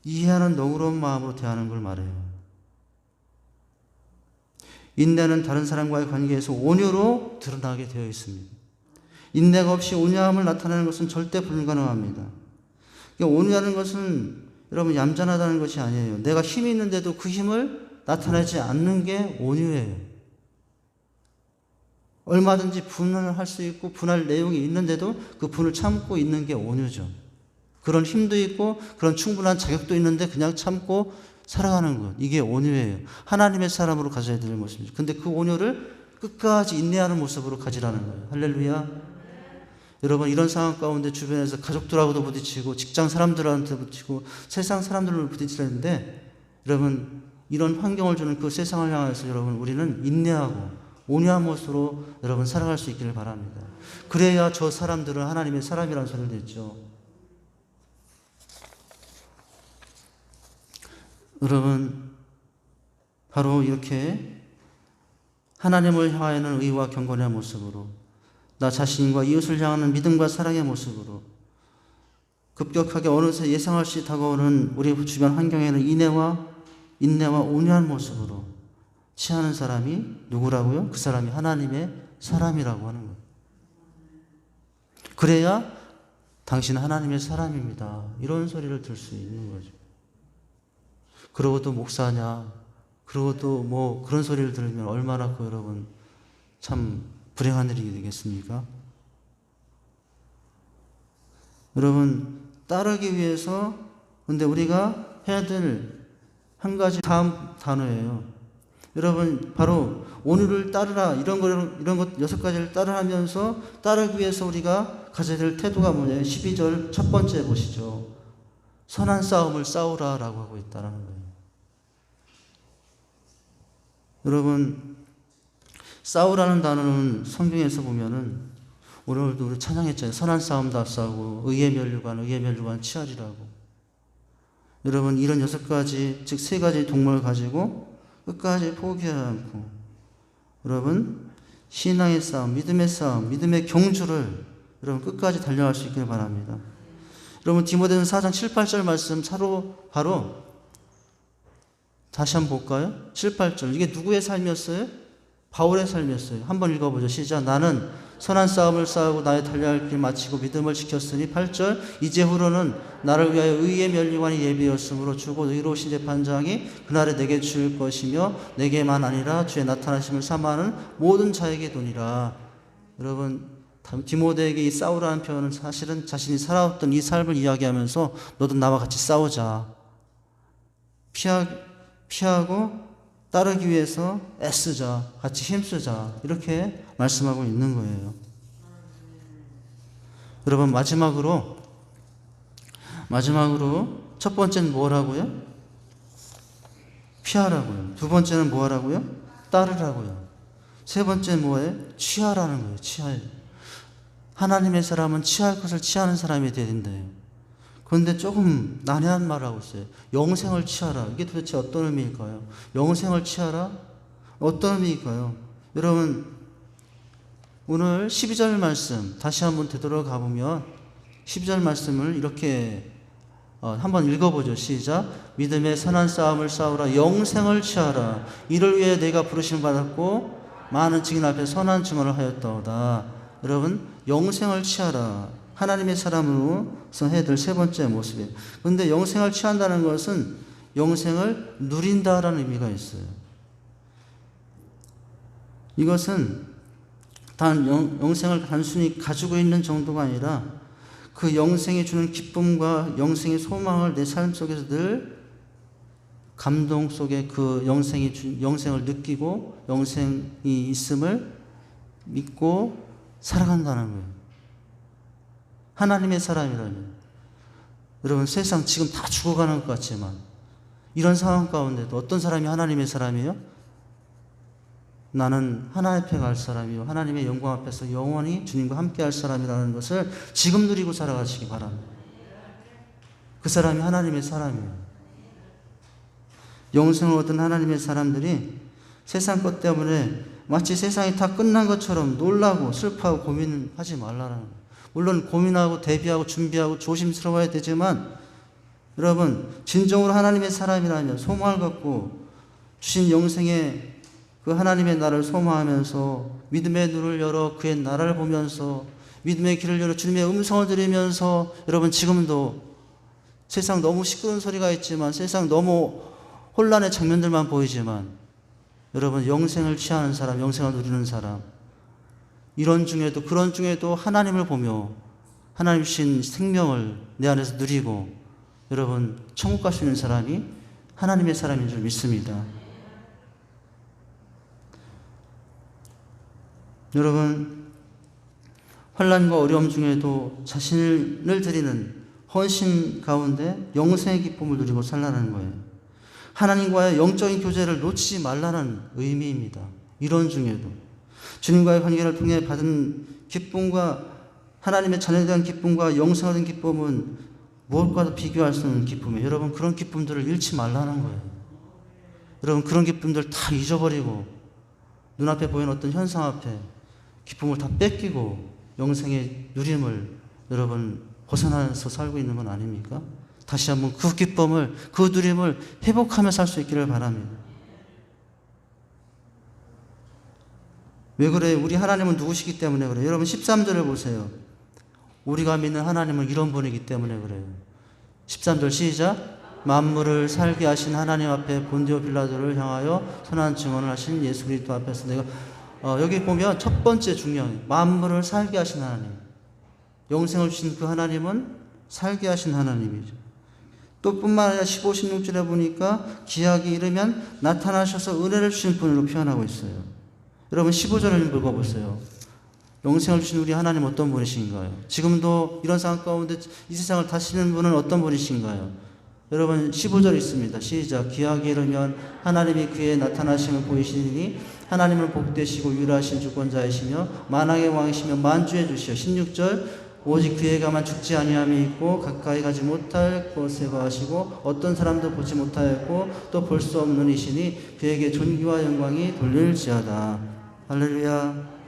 A: 이해하는 너그러운 마음으로 대하는 걸 말해요. 인내는 다른 사람과의 관계에서 온유로 드러나게 되어 있습니다. 인내가 없이 온유함을 나타내는 것은 절대 불가능합니다. 그러니까 온유하는 것은 여러분 얌전하다는 것이 아니에요. 내가 힘이 있는데도 그 힘을 나타내지 않는 게 온유예요. 얼마든지 분을 할 수 있고 분할 내용이 있는데도 그 분을 참고 있는 게 온유죠. 그런 힘도 있고 그런 충분한 자격도 있는데 그냥 참고 살아가는 것. 이게 온유예요. 하나님의 사람으로 가져야 되는 모습이죠. 근데 그 온유를 끝까지 인내하는 모습으로 가지라는 거예요. 할렐루야. 여러분 이런 상황 가운데 주변에서 가족들하고도 부딪히고 직장 사람들한테 부딪히고 세상 사람들로 부딪히는데 여러분 이런 환경을 주는 그 세상을 향해서 여러분 우리는 인내하고 온유한 모습으로 여러분 살아갈 수 있기를 바랍니다. 그래야 저 사람들은 하나님의 사람이라는 소리를 듣죠. 여러분 바로 이렇게 하나님을 향하여는 의와 경건의 모습으로 나 자신과 이웃을 향하는 믿음과 사랑의 모습으로 급격하게 어느새 예상할 수 다가오는 우리 주변 환경에는 인내와 온유한 모습으로 취하는 사람이 누구라고요? 그 사람이 하나님의 사람이라고 하는 거예요. 그래야 당신은 하나님의 사람입니다. 이런 소리를 들 수 있는 거죠. 그러고 또 목사냐, 그러고 또 뭐 그런 소리를 들으면 얼마나 그 여러분 참 불행한 일이 되겠습니까? 여러분 따르기 위해서 근데 우리가 해야 될 한 가지 다음 단어예요. 여러분 바로 온유를 따르라 이런 것 6가지를 따르하면서 따르기 위해서 우리가 가져야 될 태도가 뭐냐면 12절 첫 번째 보시죠. 선한 싸움을 싸우라라고 하고 있다는 거예요. 여러분 싸우라는 단어는 성경에서 보면은 오늘도 우리 찬양했잖아요. 선한 싸움 다 싸우고 의의 면류관 취하리라고. 여러분 이런 6가지 즉 3가지 동물을 가지고 끝까지 포기하지 않고 여러분 신앙의 싸움, 믿음의 경주를 여러분 끝까지 달려갈 수 있기를 바랍니다. 여러분 디모데전서 4장 7, 8절 말씀 바로 다시 한번 볼까요? 7, 8절 이게 누구의 삶이었어요? 바울의 삶이었어요. 한번 읽어보죠. 시작. 나는 선한 싸움을 싸우고 나의 달려야 할 길 마치고 믿음을 지켰으니 8절 이제후로는 나를 위하여 의의 면류관이 예비였으므로 주고 의로우신 재판장이 그날에 내게 줄 것이며 내게만 아니라 주의 나타나심을 사모하는 모든 자에게 도니라. 여러분 디모데에게 이 싸우라는 표현은 사실은 자신이 살아왔던 이 삶을 이야기하면서 너도 나와 같이 싸우자. 피하고 따르기 위해서 애쓰자, 같이 힘쓰자 이렇게 말씀하고 있는 거예요. 여러분 마지막으로 첫 번째는 뭐라고요? 피하라고요. 두 번째는 뭐하라고요? 따르라고요. 세 번째는 뭐예요? 취하라는 거예요. 취할. 하나님의 사람은 취할 것을 취하는 사람이 되어야 된대요. 그런데 조금 난해한 말을 하고 있어요. 영생을 취하라. 이게 도대체 어떤 의미일까요? 영생을 취하라? 어떤 의미일까요? 여러분 오늘 12절 말씀 다시 한번 되돌아가 보면 12절 말씀을 이렇게 한번 읽어보죠. 시작. 믿음의 선한 싸움을 싸우라. 영생을 취하라. 이를 위해 내가 부르심을 받았고 많은 증인 앞에 선한 증언을 하였다오다. 여러분 영생을 취하라. 하나님의 사람으로서 해야 될 세 번째 모습이에요. 그런데 영생을 취한다는 것은 영생을 누린다라는 의미가 있어요. 이것은 영생을 단순히 가지고 있는 정도가 아니라 그 영생이 주는 기쁨과 영생의 소망을 내 삶 속에서 늘 감동 속에 그 영생을 느끼고 영생이 있음을 믿고 살아간다는 거예요. 하나님의 사람이라면 여러분 세상 지금 다 죽어가는 것 같지만 이런 상황 가운데도 어떤 사람이 하나님의 사람이에요? 나는 하나님 앞에 갈 사람이요 하나님의 영광 앞에서 영원히 주님과 함께 할 사람이라는 것을 지금 누리고 살아가시기 바랍니다. 그 사람이 하나님의 사람이에요. 영생을 얻은 하나님의 사람들이 세상 것 때문에 마치 세상이 다 끝난 것처럼 놀라고 슬퍼하고 고민하지 말라는 거예요. 물론 고민하고 대비하고 준비하고 조심스러워야 되지만 여러분 진정으로 하나님의 사람이라면 소망을 갖고 주신 영생의 그 하나님의 나라를 소망하면서 믿음의 눈을 열어 그의 나라를 보면서 믿음의 길을 열어 주님의 음성을 들으면서 여러분 지금도 세상 너무 시끄러운 소리가 있지만 세상 너무 혼란의 장면들만 보이지만 여러분 영생을 취하는 사람, 영생을 누리는 사람 이런 중에도 그런 중에도 하나님을 보며 하나님 주신 생명을 내 안에서 누리고 여러분 천국 갈 수 있는 사람이 하나님의 사람인 줄 믿습니다. 여러분 환난과 어려움 중에도 자신을 드리는 헌신 가운데 영생의 기쁨을 누리고 살라는 거예요. 하나님과의 영적인 교제를 놓치지 말라는 의미입니다. 이런 중에도 주님과의 관계를 통해 받은 기쁨과 하나님의 자녀에 대한 기쁨과 영생에 대한 기쁨은 무엇과도 비교할 수 없는 기쁨이에요. 여러분 그런 기쁨들을 잃지 말라는 거예요. 여러분 그런 기쁨들 다 잊어버리고 눈앞에 보이는 어떤 현상 앞에 기쁨을 다 뺏기고 영생의 누림을 여러분 벗어나서 살고 있는 건 아닙니까? 다시 한번 그 기쁨을 그 누림을 회복하며 살 수 있기를 바랍니다. 왜 그래요? 우리 하나님은 누구시기 때문에 그래요? 여러분 13절을 보세요. 우리가 믿는 하나님은 이런 분이기 때문에 그래요. 13절 시작. 만물을 살게 하신 하나님 앞에 본디오 빌라도를 향하여 선한 증언을 하신 예수 그리스도 앞에서 내가 여기 보면 첫 번째 중요해요. 만물을 살게 하신 하나님. 영생을 주신 그 하나님은 살게 하신 하나님이죠. 또 뿐만 아니라 15, 16절에 보니까 기약이 이르면 나타나셔서 은혜를 주신 분으로 표현하고 있어요. 여러분 15절을 읽어보세요. 영생을 주신 우리 하나님 어떤 분이신가요? 지금도 이런 상황 가운데 이 세상을 다스리는 분은 어떤 분이신가요? 여러분 15절 있습니다. 시작. 기약이 이르면 하나님이 그의 나타나심을 보이시니 하나님을 복되시고 유일하신 주권자이시며 만왕의 왕이시며 만주의 주시오. 16절. 오직 그에 가만 죽지 아니함이 있고 가까이 가지 못할 곳에 거하시고 어떤 사람도 보지 못하였고 또 볼 수 없는 이시니 그에게 존귀와 영광이 돌릴지어다. 할렐루야.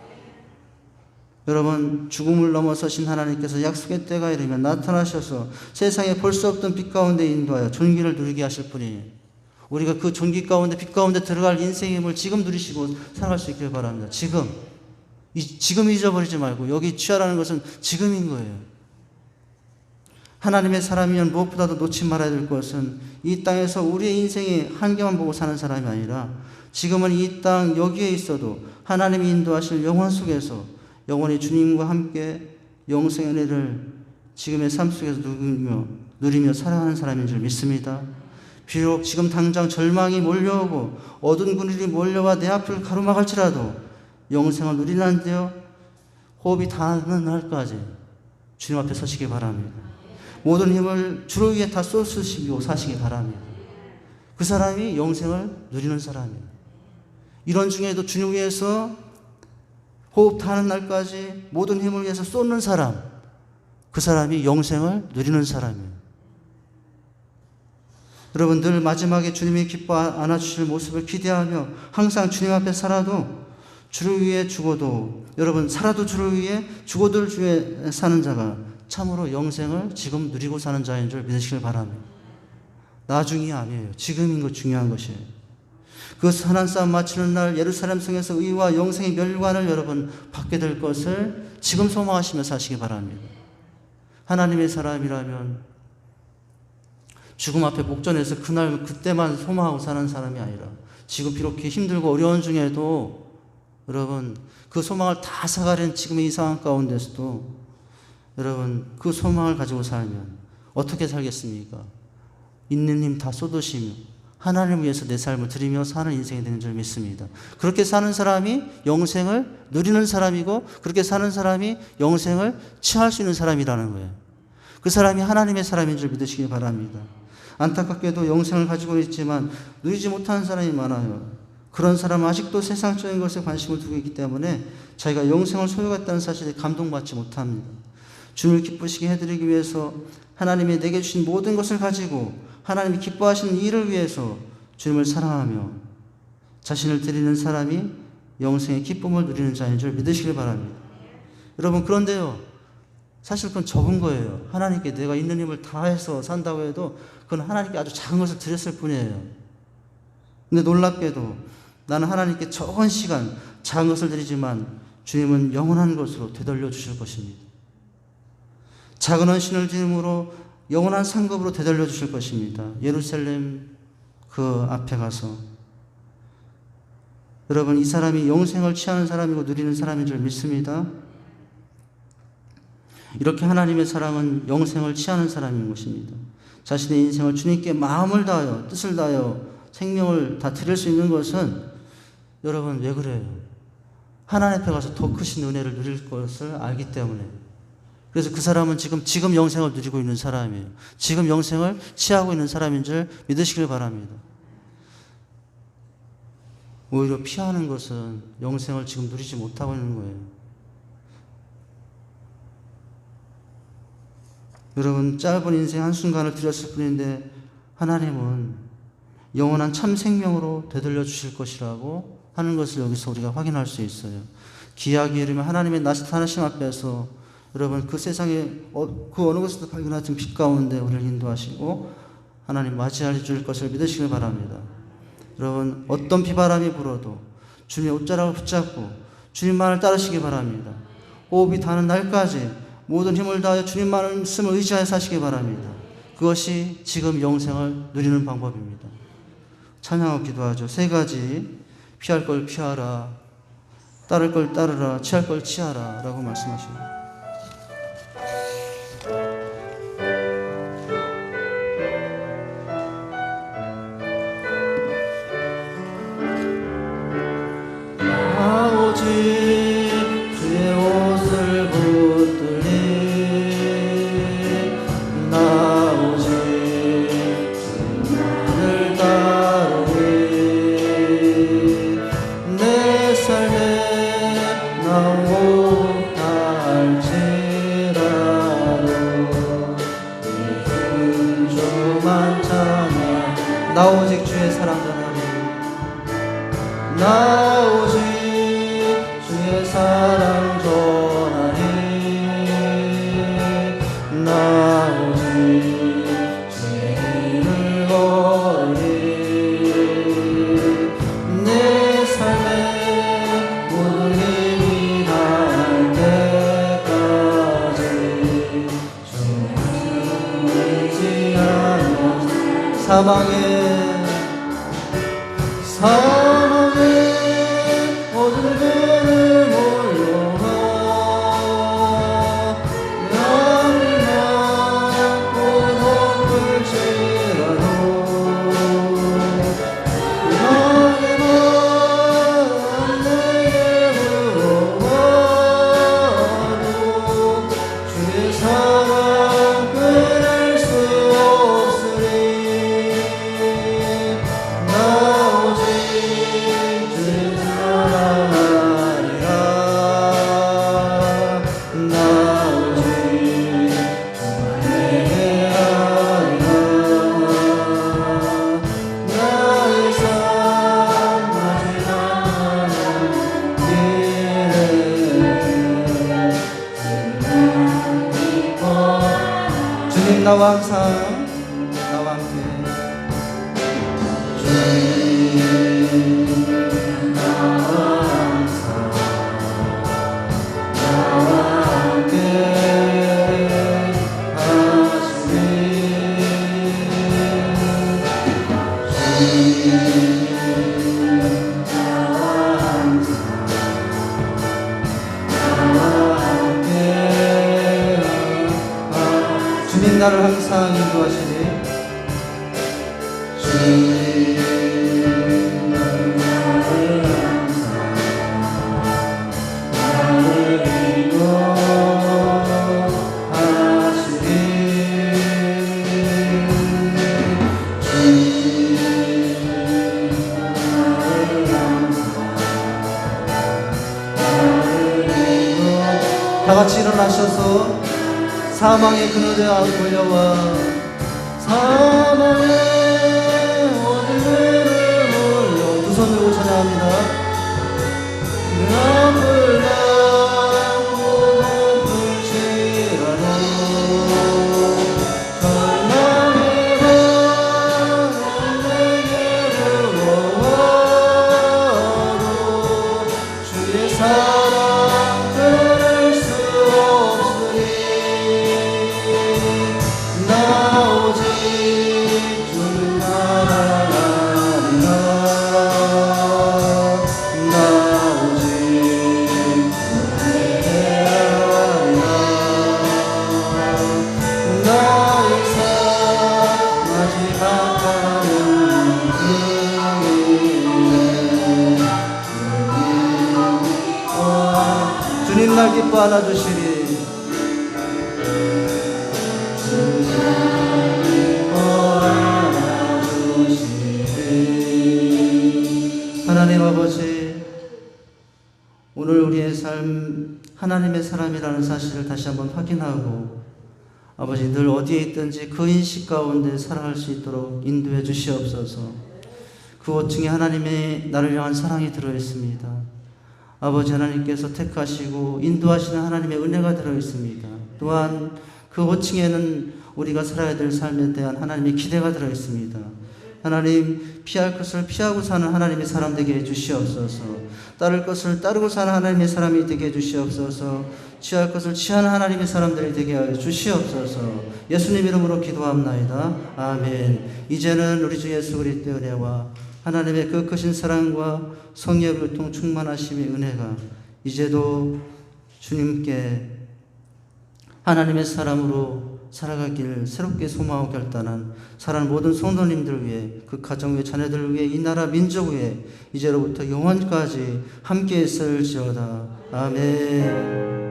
A: 여러분 죽음을 넘어서신 하나님께서 약속의 때가 이르면 나타나셔서 세상에 볼 수 없던 빛 가운데 인도하여 존귀를 누리게 하실 분이에요. 우리가 그 존귀 가운데 빛 가운데 들어갈 인생의 힘을 지금 누리시고 살아갈 수 있길 바랍니다. 지금 잊어버리지 말고 여기 취하라는 것은 지금인 거예요. 하나님의 사람이면 무엇보다도 놓지 말아야 될 것은 이 땅에서 우리의 인생의 한계만 보고 사는 사람이 아니라 지금은 이 땅 여기에 있어도 하나님이 인도하실 영원 속에서 영원히 주님과 함께 영생의 은혜를 지금의 삶 속에서 누리며 살아가는 사람인 줄 믿습니다. 비록 지금 당장 절망이 몰려오고 어두운 그늘이 몰려와 내 앞을 가로막을지라도 영생을 누리는데요. 호흡이 닿는 날까지 주님 앞에 서시기 바랍니다. 모든 힘을 주를 위해 다 쏟으시고 사시기 바랍니다. 그 사람이 영생을 누리는 사람이에요. 이런 중에도 주님 위해서 호흡 닿는 날까지 모든 힘을 위해서 쏟는 사람, 그 사람이 영생을 누리는 사람이에요. 여러분 늘 마지막에 주님이 기뻐 안아주실 모습을 기대하며 항상 주님 앞에 살아도 주를 위해 죽어도 여러분 살아도 주를 위해 죽어도 주를 위해 사는 자가 참으로 영생을 지금 누리고 사는 자인 줄 믿으시길 바랍니다. 나중이 아니에요. 지금인 것 중요한 것이에요. 그 선한 싸움 마치는 날 예루살렘 성에서 의와 영생의 멸관을 여러분 받게 될 것을 지금 소망하시며 사시기 바랍니다. 하나님의 사람이라면 죽음 앞에 목전에서 그때만 소망하고 사는 사람이 아니라 지금 비록 힘들고 어려운 중에도 여러분 그 소망을 다 사가려는 지금의 이 상황 가운데서도 여러분 그 소망을 가지고 살면 어떻게 살겠습니까? 있는 힘 다 쏟으시며 하나님을 위해서 내 삶을 드리며 사는 인생이 되는 줄 믿습니다. 그렇게 사는 사람이 영생을 누리는 사람이고 그렇게 사는 사람이 영생을 취할 수 있는 사람이라는 거예요. 그 사람이 하나님의 사람인 줄 믿으시기 바랍니다. 안타깝게도 영생을 가지고 있지만 누리지 못하는 사람이 많아요. 그런 사람은 아직도 세상적인 것에 관심을 두고 있기 때문에 자기가 영생을 소유했다는 사실에 감동받지 못합니다. 주님을 기쁘시게 해드리기 위해서 하나님이 내게 주신 모든 것을 가지고 하나님이 기뻐하시는 일을 위해서 주님을 사랑하며 자신을 드리는 사람이 영생의 기쁨을 누리는 자인 줄 믿으시길 바랍니다. 여러분 그런데요 사실 그건 적은 거예요. 하나님께 내가 있는 힘을 다해서 산다고 해도 그건 하나님께 아주 작은 것을 드렸을 뿐이에요. 근데 놀랍게도 나는 하나님께 적은 시간, 작은 것을 드리지만 주님은 영원한 것으로 되돌려 주실 것입니다. 작은 헌신을 드림으로 영원한 상급으로 되돌려 주실 것입니다. 예루살렘 그 앞에 가서 여러분, 이 사람이 영생을 취하는 사람이고 누리는 사람인 줄 믿습니다. 이렇게 하나님의 사랑은 영생을 취하는 사람인 것입니다. 자신의 인생을 주님께 마음을 다하여 뜻을 다하여 생명을 다 드릴 수 있는 것은 여러분 왜 그래요? 하나님 앞에 가서 더 크신 은혜를 누릴 것을 알기 때문에. 그래서 그 사람은 지금 영생을 누리고 있는 사람이에요. 지금 영생을 취하고 있는 사람인 줄 믿으시길 바랍니다. 오히려 피하는 것은 영생을 지금 누리지 못하고 있는 거예요. 여러분, 짧은 인생 한순간을 드렸을 뿐인데 하나님은 영원한 참 생명으로 되돌려 주실 것이라고 하는 것을 여기서 우리가 확인할 수 있어요. 기약이 이르면 하나님의 나타나심 앞에서 여러분, 그 세상에 그 어느 곳에도 발견하던 빛 가운데 우리를 인도하시고 하나님 맞이해 줄 것을 믿으시길 바랍니다. 여러분, 어떤 비바람이 불어도 주님의 옷자락을 붙잡고 주님만을 따르시기 바랍니다. 호흡이 닿는 날까지 모든 힘을 다하여 주님만을 말씀을 의지하여 사시기 바랍니다. 그것이 지금 영생을 누리는 방법입니다. 찬양하고 기도하죠. 세 가지. 피할 걸 피하라, 따를 걸 따르라, 취할 걸 취하라 라고 말씀하십니다. 오직 주의 옷을 붙들리, 나 오직 주님을 따르리. 내 삶에 나 못할지라도 이 근조만 찬양. 나 오직 주의 사랑 전하리, 나 오직 주의 사랑 전하리, 나 오직 주의 이름을 걸으리. 내 삶에 모든 힘이 닿을 때까지 주를 의지하며 사망의 모든 죄를 몰려라. 나를 낳고 덮을지라도 나의 맘 내게 물어와도 주의 사랑 끊을 수 없으리. 나 오직 주의 사랑하리라. 나 오직 주님에게 하리라. 나의 삶 마지막은 길에 주님 나와 항상 나와 함께. 주님 나와 항상 나와 함께 하시니. 주님 나와 항상 나와 함께 주님 나를 항상 인도하시니. 주님 나를 항상 나를 인도하시니. 주님 나를 항상 나를 인도. 다 같이 일어나셔서 사망의 그늘에 걸려와 사망의 어둠을 몰려 두 손 들고 찬양합니다. 나를 낳고 덮을지라도 절망의 밤 내게 불어와도 안고 안아주시리. 하나님 아버지, 오늘 우리의 삶 하나님의 사람이라는 사실을 다시 한번 확인하고 아버지 늘 어디에 있든지 그 인식 가운데 살아갈 수 있도록 인도해 주시옵소서. 그 호칭에 하나님의 나를 향한 사랑이 들어있습니다. 아버지 하나님께서 택하시고 인도하시는 하나님의 은혜가 들어있습니다. 또한 그 호칭에는 우리가 살아야 될 삶에 대한 하나님의 기대가 들어있습니다. 하나님, 피할 것을 피하고 사는 하나님의 사람 되게 해주시옵소서. 따를 것을 따르고 사는 하나님의 사람이 되게 해주시옵소서. 취할 것을 취하는 하나님의 사람들이 되게 하여 주시옵소서. 예수님 이름으로 기도합나이다. 아멘. 이제는 우리 주 예수 그리스도의 은혜와 하나님의 그 크신 사랑과 성령의 교통 충만하심의 은혜가 이제도 주님께 하나님의 사람으로 살아가길 새롭게 소망하고 결단한 사랑하는 모든 성도님들 위해, 그 가정 위에, 자녀들 위해, 이 나라 민족 위해 이제로부터 영원까지 함께 있을지어다. 아멘.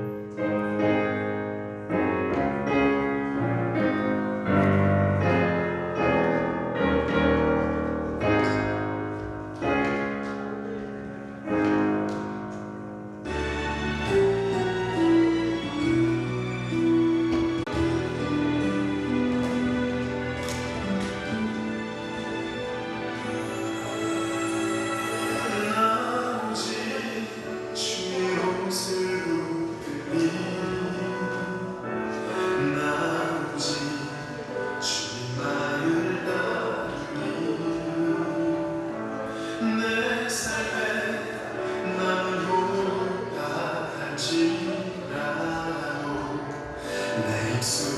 D: 내 입술